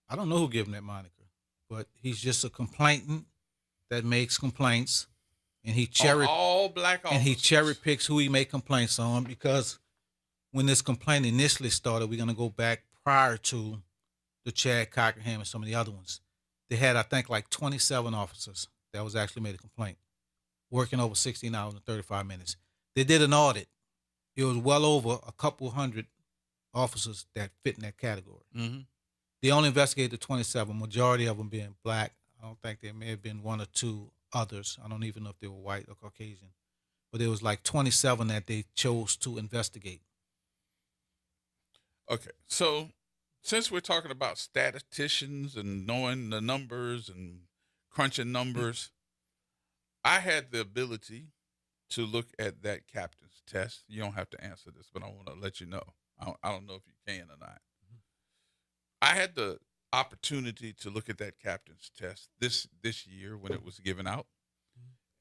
I don't know who gave him that moniker, but he's just a complainant that makes complaints, and he all black officers. and he cherry picks who he make complaints on, because when this complaint initially started, we're gonna go back prior to the Chad Cockerham and some of the other ones. They had, I think, like 27 officers that was actually made a complaint, working over 16 hours and 35 minutes. They did an audit. It was well over a couple hundred officers that fit in that category. Mm-hmm. They only investigated the 27, majority of them being black. I don't think there may have been one or two others. I don't even know if they were white or Caucasian. But there was like 27 that they chose to investigate. Okay, so since we're talking about statisticians and knowing the numbers and crunching numbers, I had the ability to look at that captain's test. You don't have to answer this, but I want to let you know. I don't know if you can or not. I had the opportunity to look at that captain's test this year when it was given out,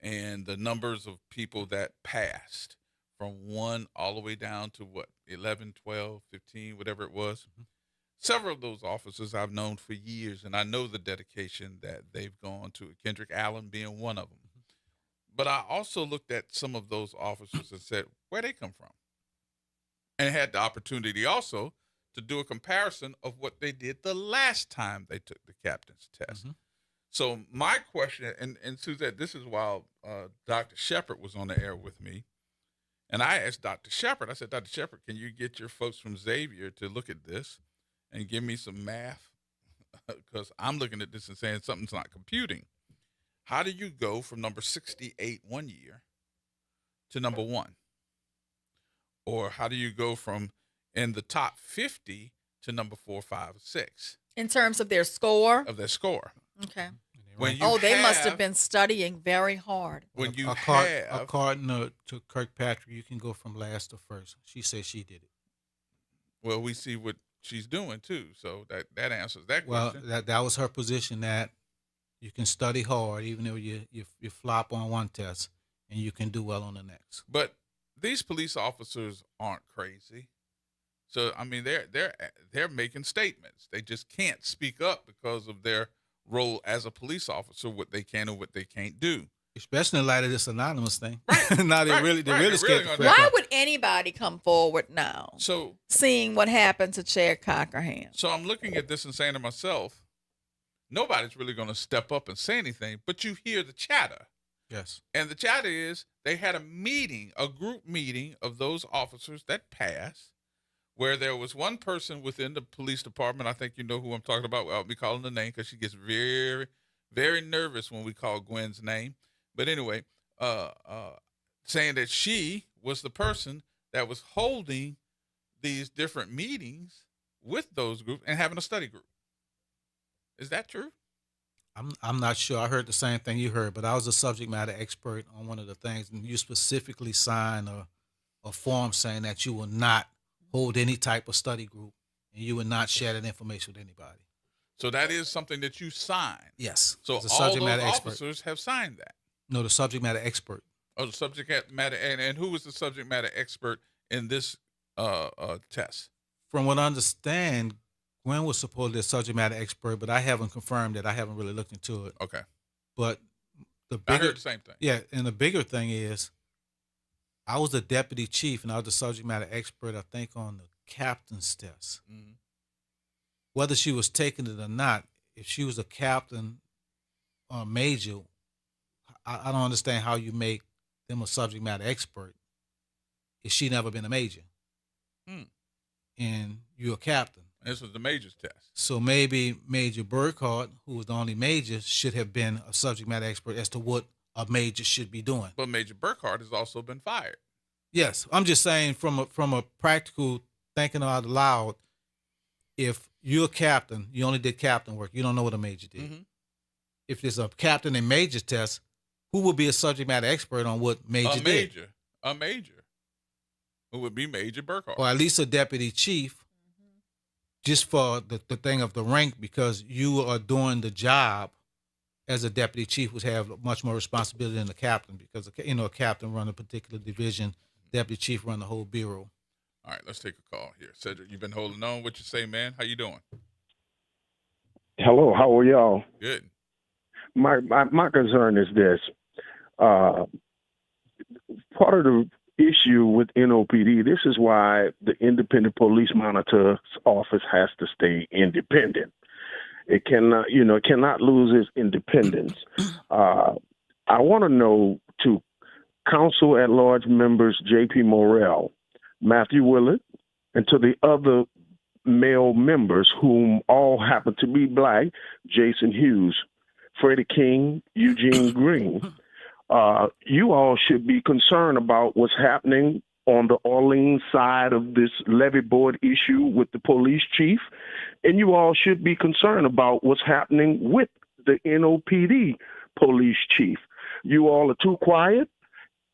and the numbers of people that passed from 1 all the way down to 11, 12, 15, whatever it was. Several of those officers I've known for years, and I know the dedication that they've gone to, Kendrick Allen being one of them. But I also looked at some of those officers and said, where they come from? And had the opportunity also to do a comparison of what they did the last time they took the captain's test. So my question, and Suzette, this is while Dr. Shepard was on the air with me, and I asked Dr. Shepard, I said, Dr. Shepard, can you get your folks from Xavier to look at this and give me some math? Because I'm looking at this and saying something's not computing. How do you go from number 68 one year to number 1? Or how do you go from in the top 50 to number 4, 5, or 6? In terms of their score? Of their score. Okay. When you they must have been studying very hard. When you according to Kirkpatrick, you can go from last to first. She said she did it. Well, we see what she's doing too, so that answers that question. Well, that was her position, that you can study hard even though you flop on one test, and you can do well on the next. But these police officers aren't crazy. So I mean, they're making statements. They just can't speak up because of their role as a police officer, what they can and what they can't do. Especially in light of this anonymous thing. Right. Now they're really scared. Why would anybody come forward now? So seeing what happened to Chad Cockerham. So I'm looking at this and saying to myself, nobody's really going to step up and say anything, but you hear the chatter. Yes. And the chatter is they had a meeting, a group meeting of those officers that passed, where there was one person within the police department. I think you know who I'm talking about. I'll be calling the name because she gets very, very nervous when we called Gwen's name. But anyway, saying that she was the person that was holding these different meetings with those groups and having a study group. Is that true? I'm not sure. I heard the same thing you heard, but I was a subject matter expert on one of the things, and you specifically signed a form saying that you will not hold any type of study group and you will not share that information with anybody. So that is something that you signed. Yes. So As a all subject those matter expert. officers have signed that. No, the subject matter expert. Oh, the subject matter, and who was the subject matter expert in this test? From what I understand, Gwen was supposedly a subject matter expert, but I haven't confirmed that. I haven't really looked into it. Okay. But the I bigger, heard the same thing. Yeah, and the bigger thing is, I was the deputy chief, and I was the subject matter expert, I think, on the captain's test. Mm-hmm. Whether she was taking it or not, if she was a captain or major, I don't understand how you make them a subject matter expert if she never been a major. And you're a captain. This was the major's test. So maybe Major Burkhardt, who was the only major, should have been a subject matter expert as to what a major should be doing. But Major Burkhardt has also been fired. Yes, I'm just saying from a practical thinking out loud, if you're a captain, you only did captain work, you don't know what a major did. Mm-hmm. If there's a captain and major test, who would be a subject matter expert on what major did? A major. Who would be Major Burkhardt. Or at least a deputy chief, just for the thing of the rank, because you are doing the job as a deputy chief, would have much more responsibility than the captain, because a captain run a particular division, deputy chief run the whole bureau. All right, let's take a call here. Cedric, you've been holding on. What you say, man? How you doing? Hello, how are y'all? Good. My concern is this. Part of the issue with NOPD, this is why the Independent Police Monitor's office has to stay independent. It cannot, it cannot lose its independence. I want to know, to Council at Large members J.P. Morrell, Matthew Willett, and to the other male members, whom all happen to be black, Jason Hughes, Freddie King, Eugene Green, you all should be concerned about what's happening on the Orleans side of this levee board issue with the police chief, and you all should be concerned about what's happening with the NOPD police chief. You all are too quiet.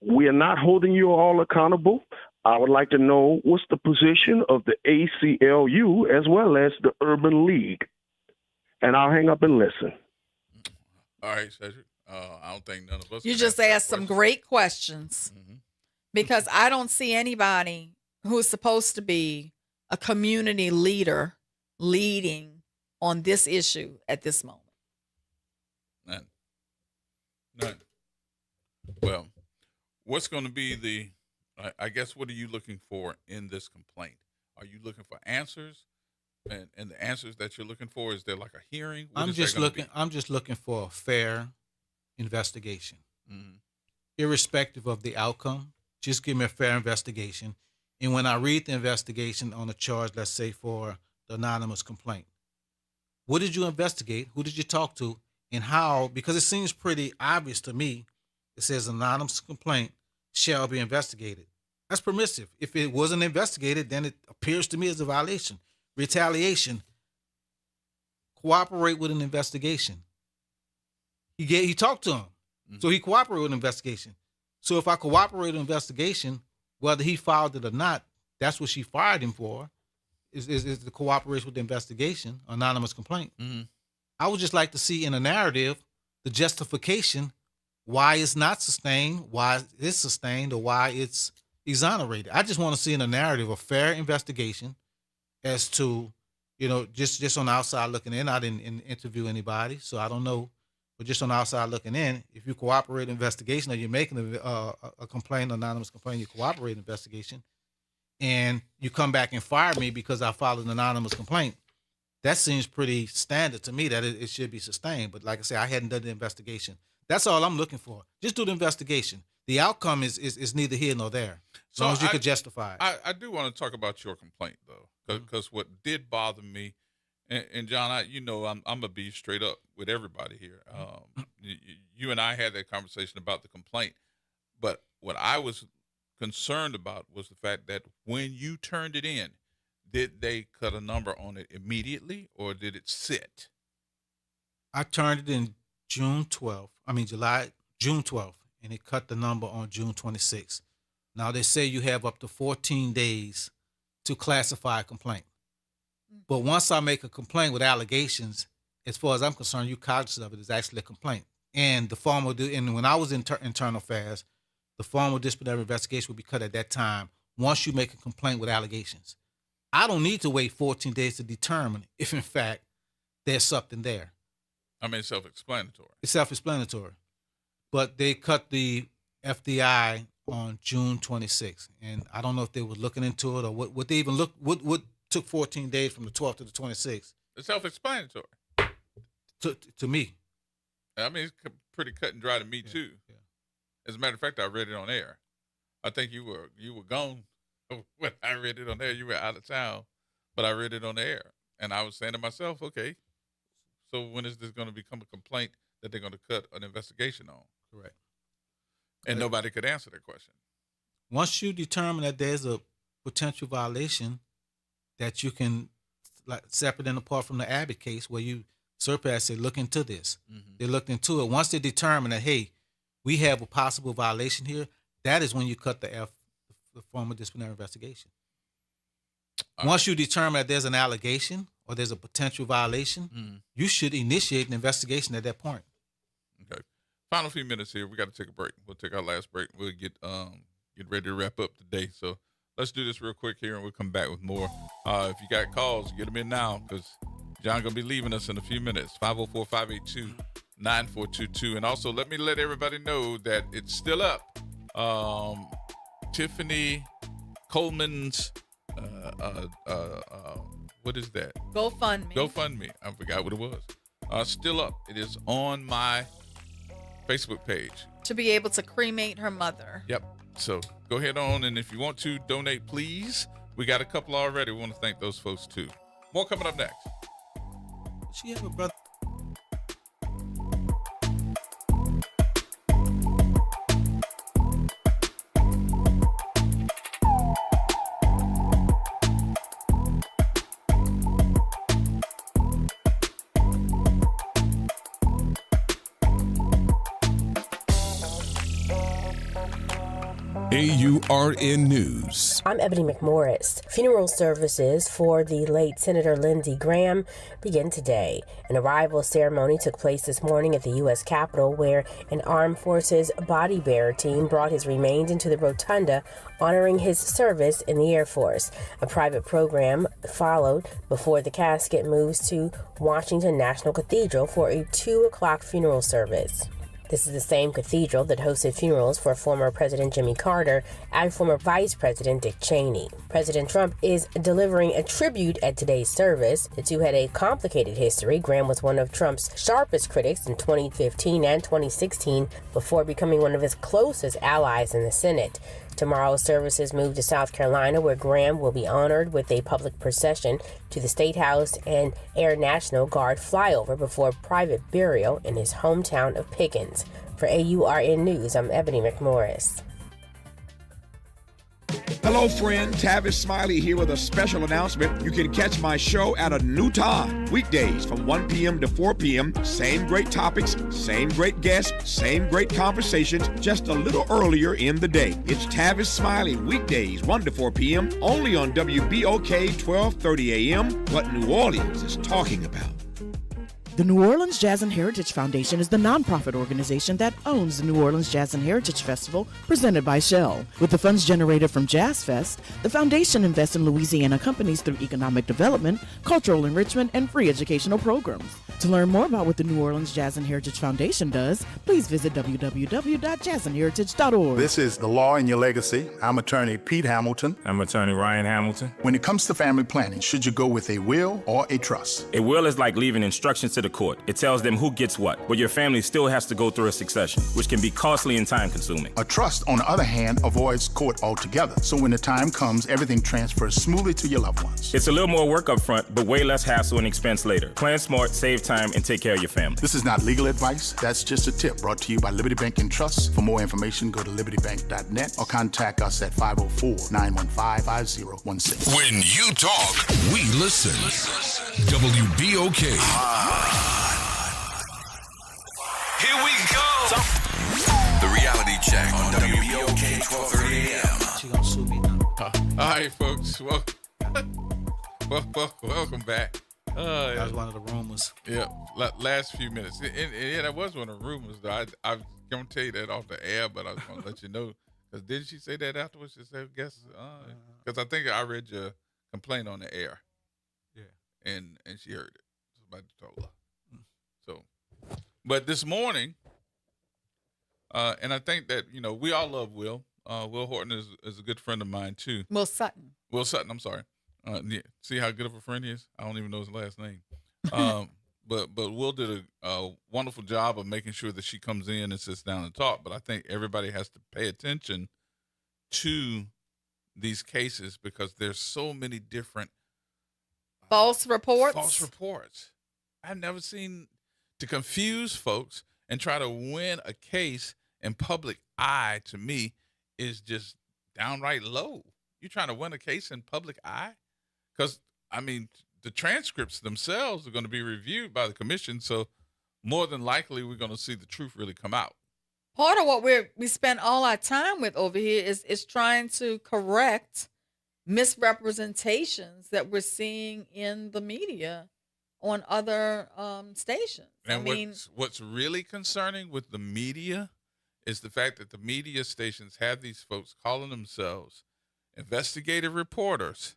We are not holding you all accountable. I would like to know what's the position of the ACLU as well as the Urban League. And I'll hang up and listen. All right, Cedric. I don't think none of us. You just asked some great questions, because I don't see anybody who is supposed to be a community leader leading on this issue at this moment. None. Well, what's going to be I guess, what are you looking for in this complaint? Are you looking for answers? And the answers that you're looking for, is there like a hearing? I'm just looking for a fair investigation. Irrespective of the outcome, just give me a fair investigation. And when I read the investigation on a charge, let's say for the anonymous complaint, what did you investigate? Who did you talk to? And how? Because it seems pretty obvious to me. It says anonymous complaint shall be investigated. That's permissive. If it wasn't investigated, then it appears to me as a violation. Retaliation. Cooperate with an investigation. He talked to him. So he cooperated with an investigation. So if I cooperate with an investigation, whether he filed it or not, that's what she fired him for, is the cooperation with the investigation, anonymous complaint. I would just like to see in a narrative the justification why it's not sustained, why it's sustained, or why it's exonerated. I just want to see in a narrative a fair investigation as to, just on the outside looking in. I didn't interview anybody, so I don't know. But just on the outside looking in, if you cooperate in investigation, or you're making a complaint, anonymous complaint, you cooperate in investigation, and you come back and fire me because I filed an anonymous complaint, that seems pretty standard to me that it should be sustained. But like I say, I hadn't done the investigation. That's all I'm looking for. Just do the investigation. The outcome is neither here nor there, as long as you could justify it. I do want to talk about your complaint, though, because what did bother me, And John, I'm gonna be straight up with everybody here. You and I had that conversation about the complaint, but what I was concerned about was the fact that when you turned it in, did they cut a number on it immediately, or did it sit? I turned it in June 12th, and it cut the number on June 26th. Now, they say you have up to 14 days to classify a complaint. But once I make a complaint with allegations, as far as I'm concerned, you're cognizant of it. It's actually a complaint. And when I was in internal affairs, the formal disciplinary investigation would be cut at that time once you make a complaint with allegations. I don't need to wait 14 days to determine if, in fact, there's something there. Self-explanatory. It's self-explanatory. But they cut the FDI on June 26th. And I don't know if they were looking into it or what they even looked, what took 14 days from the 12th to the 26th. It's self-explanatory. To me. It's pretty cut and dry to me, too. Yeah. As a matter of fact, I read it on air. I think you were gone when I read it on air. You were out of town, but I read it on the air. And I was saying to myself, okay, so when is this going to become a complaint that they're going to cut an investigation on? Correct. And nobody could answer that question. Once you determine that there's a potential violation, that you can, like, separate and apart from the Abbott case where Surpass said, look into this. Mm-hmm. They looked into it. Once they determine that, hey, we have a possible violation here, that is when you cut the formal disciplinary investigation. Once you determine that there's an allegation or there's a potential violation, you should initiate an investigation at that point. Okay. Final few minutes here. We got to take a break. We'll take our last break. We'll get ready to wrap up today. So let's do this real quick here, and we'll come back with more. If you got calls, get them in now, because John going to be leaving us in a few minutes. 504-582-9422. And also, let everybody know that it's still up. Tiffany Coleman's, what is that? GoFundMe. I forgot what it was. Still up. It is on my Facebook page. To be able to cremate her mother. Yep. So go ahead on, and if you want to donate, please. We got a couple already. We want to thank those folks too. More coming up next. She have a brother. AURN News. I'm Ebony McMorris. Funeral services for the late Senator Lindsey Graham begin today. An arrival ceremony took place this morning at the U.S. Capitol, where an Armed Forces body bearer team brought his remains into the rotunda, honoring his service in the Air Force. A private program followed before the casket moves to Washington National Cathedral for a 2:00 funeral service. This is the same cathedral that hosted funerals for former President Jimmy Carter and former Vice President Dick Cheney. President Trump is delivering a tribute at today's service. The two had a complicated history. Graham was one of Trump's sharpest critics in 2015 and 2016 before becoming one of his closest allies in the Senate. Tomorrow's services move to South Carolina, where Graham will be honored with a public procession to the State House and Air National Guard flyover before private burial in his hometown of Pickens. For AURN News, I'm Ebony McMorris. Hello, friend. Tavis Smiley here with a special announcement. You can catch my show at a new time. Weekdays from 1 p.m. to 4 p.m. Same great topics, same great guests, same great conversations, just a little earlier in the day. It's Tavis Smiley, weekdays 1 to 4 p.m. only on WBOK 1230 a.m. What New Orleans is talking about. The New Orleans Jazz and Heritage Foundation is the nonprofit organization that owns the New Orleans Jazz and Heritage Festival presented by Shell. With the funds generated from Jazz Fest, the foundation invests in Louisiana companies through economic development, cultural enrichment, and free educational programs. To learn more about what the New Orleans Jazz and Heritage Foundation does, please visit www.jazzandheritage.org. This is The Law in Your Legacy. I'm attorney Pete Hamilton. I'm attorney Ryan Hamilton. When it comes to family planning, should you go with a will or a trust? A will is like leaving instructions to the court. It tells them who gets what, but your family still has to go through a succession, which can be costly and time-consuming. A trust, on the other hand, avoids court altogether. So when the time comes, everything transfers smoothly to your loved ones. It's a little more work up front, but way less hassle and expense later. Plan smart, save time, and take care of your family. This is not legal advice. That's just a tip brought to you by Liberty Bank and Trust. For more information, go to libertybank.net or contact us at 504-915-5016. When you talk, we listen. WBOK. Here we go. The reality check on WBOK 1230 AM. She gonna sue me now. All right, folks. Welcome back. That was one of the rumors. Yeah, last few minutes. And that was one of the rumors, though. I was going to tell you that off the air, but I was going to let you know. Because didn't she say that afterwards? She said, guess, because I think I read your complaint on the air. Yeah. And she heard it. Somebody told her. So, but this morning, and I think that, we all love Will. Will Horton is a good friend of mine, too. Will Sutton, I'm sorry. Yeah. See how good of a friend he is? I don't even know his last name. But Will did a wonderful job of making sure that she comes in and sits down and talk. But I think everybody has to pay attention to these cases because there's so many different false reports. I've never seen to confuse folks and try to win a case in public eye. To me, is just downright low. You're trying to win a case in public eye. Because, the transcripts themselves are going to be reviewed by the commission, so more than likely we're going to see the truth really come out. Part of what we spend all our time with over here is trying to correct misrepresentations that we're seeing in the media on other stations. And what's really concerning with the media is the fact that the media stations have these folks calling themselves investigative reporters.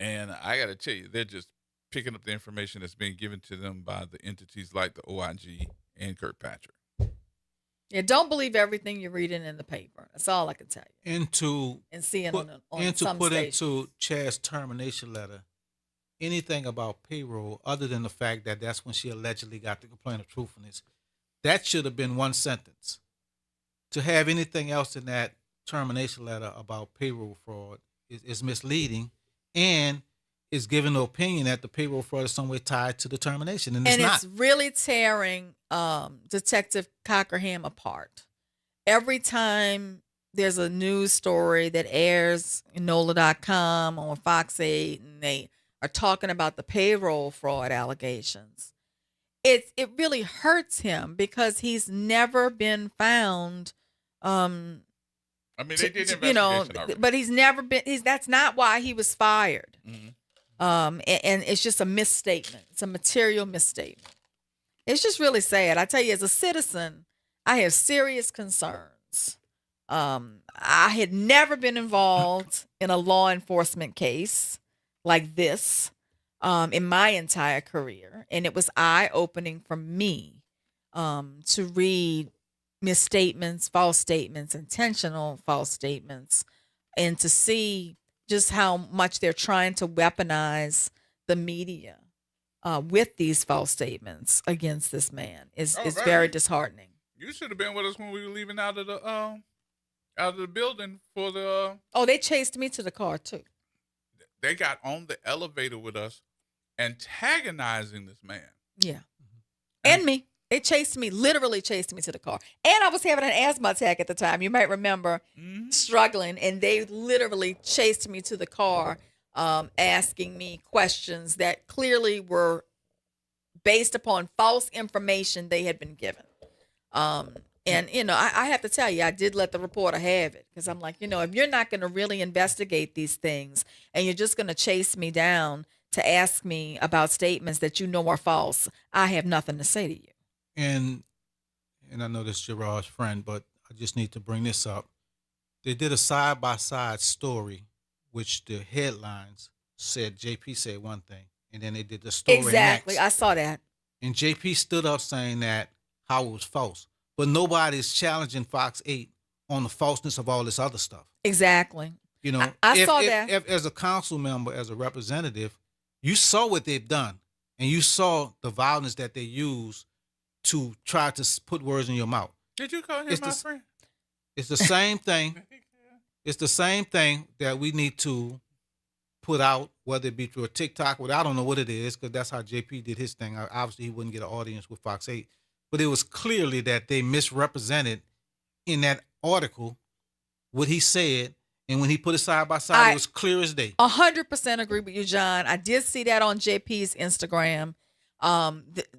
And I got to tell you, they're just picking up the information that's being given to them by the entities like the OIG and Kirkpatrick. Yeah, don't believe everything you're reading in the paper. That's all I can tell you. And seeing on and to some put stations. into Chad's termination letter anything about payroll other than the fact that that's when she allegedly got the complaint of truthfulness, that should have been one sentence. To have anything else in that termination letter about payroll fraud is misleading. And is giving the opinion that the payroll fraud is some way tied to the termination, and it's not. It's really tearing Detective Cockerham apart. Every time there's a news story that airs in NOLA.com on Fox 8, and they are talking about the payroll fraud allegations, it really hurts him because he's never been found. They did investigation already. But he's never been. That's not why he was fired. Mm-hmm. And it's just a misstatement. It's a material misstatement. It's just really sad. I tell you, as a citizen, I have serious concerns. I had never been involved in a law enforcement case like this in my entire career, and it was eye-opening for me to read misstatements, false statements, intentional false statements, and to see just how much they're trying to weaponize the media with these false statements against this man is very disheartening. You should have been with us when we were leaving out of the building for the. They chased me to the car too. They got on the elevator with us, antagonizing this man. Yeah, and me. They literally chased me to the car. And I was having an asthma attack at the time. You might remember struggling. And they literally chased me to the car, asking me questions that clearly were based upon false information they had been given. And, I have to tell you, I did let the reporter have it. Because I'm like, if you're not going to really investigate these things and you're just going to chase me down to ask me about statements that are false, I have nothing to say to you. And I know this is Gerard's friend, but I just need to bring this up. They did a side-by-side story, which the headlines said JP said one thing, and then they did the story Exactly. next. I saw that. And JP stood up saying that Howard was false. But nobody's challenging Fox 8 on the falseness of all this other stuff. Exactly. You know, I saw that. If, as a council member, as a representative, you saw what they've done, and you saw the violence that they use to try to put words in your mouth. Did you call him my friend? It's the same thing. It's the same thing that we need to put out, whether it be through a TikTok, I don't know what it is, because that's how JP did his thing. Obviously, he wouldn't get an audience with Fox 8. But it was clearly that they misrepresented in that article what he said. And when he put it side by side, it was clear as day. 100% agree with you, John. I did see that on JP's Instagram.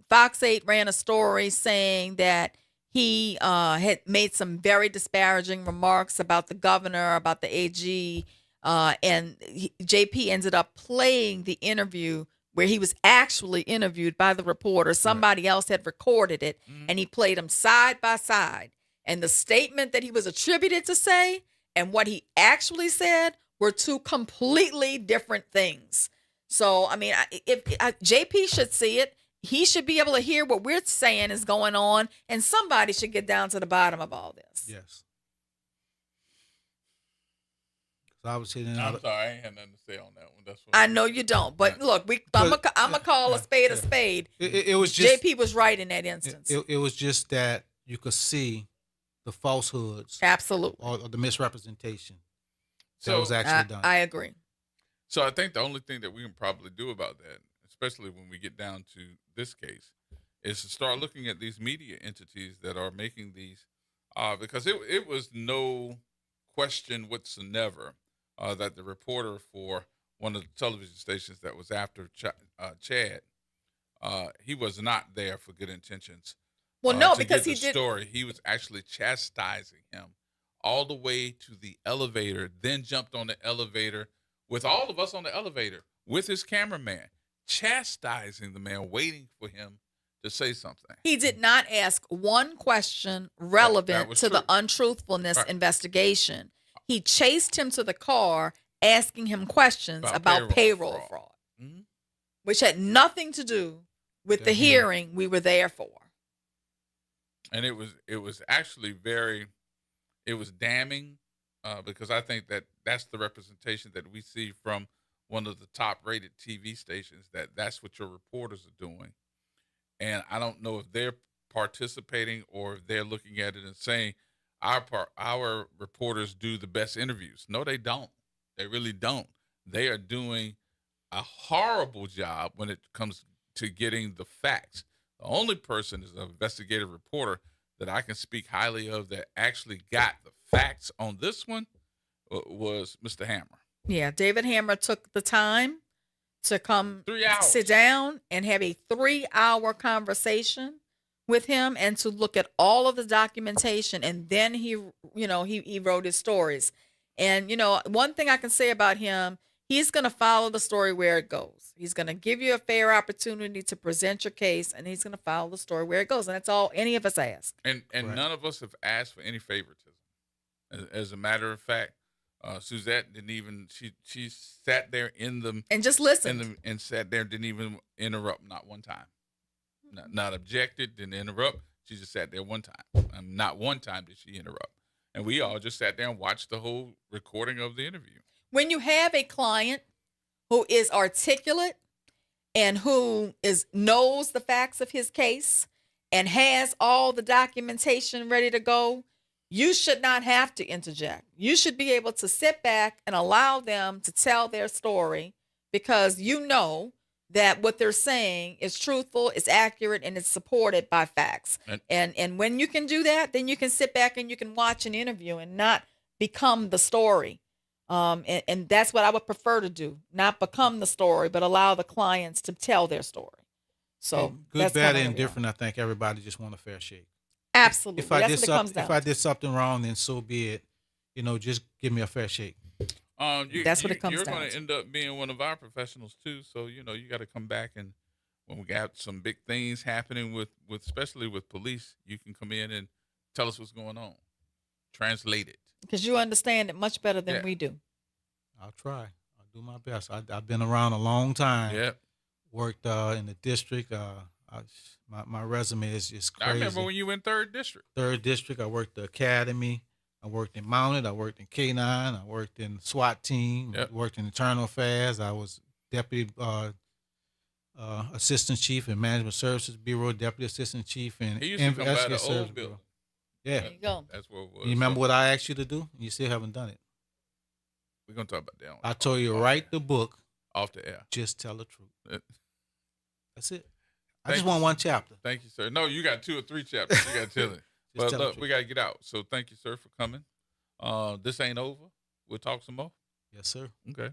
Fox 8 ran a story saying that he had made some very disparaging remarks about the governor, about the AG, and JP ended up playing the interview where he was actually interviewed by the reporter. Somebody else had recorded it, and he played them side by side. And the statement that he was attributed to say and what he actually said were two completely different things. So, I mean, if JP should see it, he should be able to hear what we're saying is going on, and somebody should get down to the bottom of all this. Yes. So I was hitting. I'm sorry, I ain't had nothing to say on that one. That's what I know you don't, but look, I'm gonna call a spade a spade. It was just JP was right in that instance. It was just that you could see the falsehoods, absolutely, or the misrepresentation that was actually done. I agree. So I think the only thing that we can probably do about that, especially when we get down to this case, is to start looking at these media entities that are making these, because it was no question whatsoever that the reporter for one of the television stations that was after Chad, he was not there for good intentions. Well, no, to because get he the did. Story. He was actually chastising him all the way to the elevator, then jumped on the elevator with all of us on the elevator with his cameraman, chastising the man, waiting for him to say something. He did not ask one question relevant to the untruthfulness investigation. He chased him to the car, asking him questions about payroll fraud, which had nothing to do with the hearing we were there for. And it was actually it was damning, because I think that's the representation that we see from one of the top rated TV stations, that's what your reporters are doing. And I don't know if they're participating or if they're looking at it and saying our reporters do the best interviews. No, they don't. They really don't. They are doing a horrible job when it comes to getting the facts. The only person is an investigative reporter that I can speak highly of that actually got the facts on this one was Mr. Hammer. Yeah, David Hammer took the time to come 3 hours. Sit down and have a 3-hour conversation with him and to look at all of the documentation. And then he wrote his stories. And, one thing I can say about him, he's going to follow the story where it goes. He's going to give you a fair opportunity to present your case, and he's going to follow the story where it goes. And that's all any of us ask. And none of us have asked for any favoritism. As a matter of fact, Suzette didn't even, she sat there and just listened and sat there, didn't even interrupt, not one time. Not objected, didn't interrupt. She just sat there one time. Not one time did she interrupt. And we all just sat there and watched the whole recording of the interview. When you have a client who is articulate and who knows the facts of his case and has all the documentation ready to go, you should not have to interject. You should be able to sit back and allow them to tell their story, because you know that what they're saying is truthful, is accurate, and it's supported by facts. And when you can do that, then you can sit back and you can watch an interview and not become the story. And that's what I would prefer to do, not become the story, but allow the clients to tell their story. So good, bad, and indifferent. I think everybody just want a fair shake. Absolutely. If I did something wrong, then so be it. Just give me a fair shake. That's what it comes down to. You're going to end up being one of our professionals too. So, you got to come back, and when we got some big things happening with especially with police, you can come in and tell us what's going on. Translate it. Because you understand it much better than we do. I'll try. I'll do my best. I've been around a long time. Yeah. Worked in the district. my resume is just crazy. I remember when you were in 3rd District. 3rd District, I worked the academy. I worked in Mounted. I worked in K-9. I worked in SWAT team. Yep. I worked in internal affairs. I was deputy assistant chief in Management Services Bureau, deputy assistant chief in He used to come by the Investigative Services old Bureau. building. Yeah. There you go. That's what it was. You remember what I asked you to do? You still haven't done it. We're going to talk about that. I told you to write the book. Off the air. Just tell the truth. That's it. I Thank just you, want sir. one chapter. Thank you, sir. No, you got 2 or 3 chapters. You got to tell it. But tell the look, truth. we got to get out. So thank you, sir, for coming. This ain't over. We'll talk some more. Yes, sir. Okay.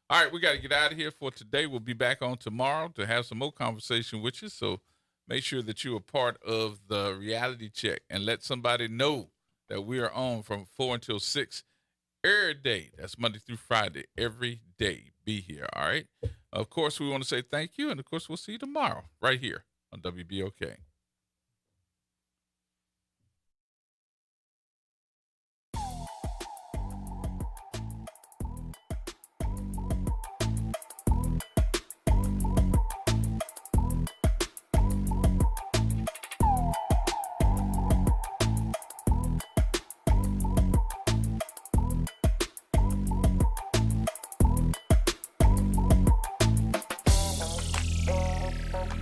All right, we got to get out of here for today. We'll be back on tomorrow to have some more conversation with you. So make sure that you are part of the reality check and let somebody know that we are on from 4 until 6 every day. That's Monday through Friday, every day. Be here, all right? Of course, we want to say thank you. And, of course, we'll see you tomorrow right here on WBOK.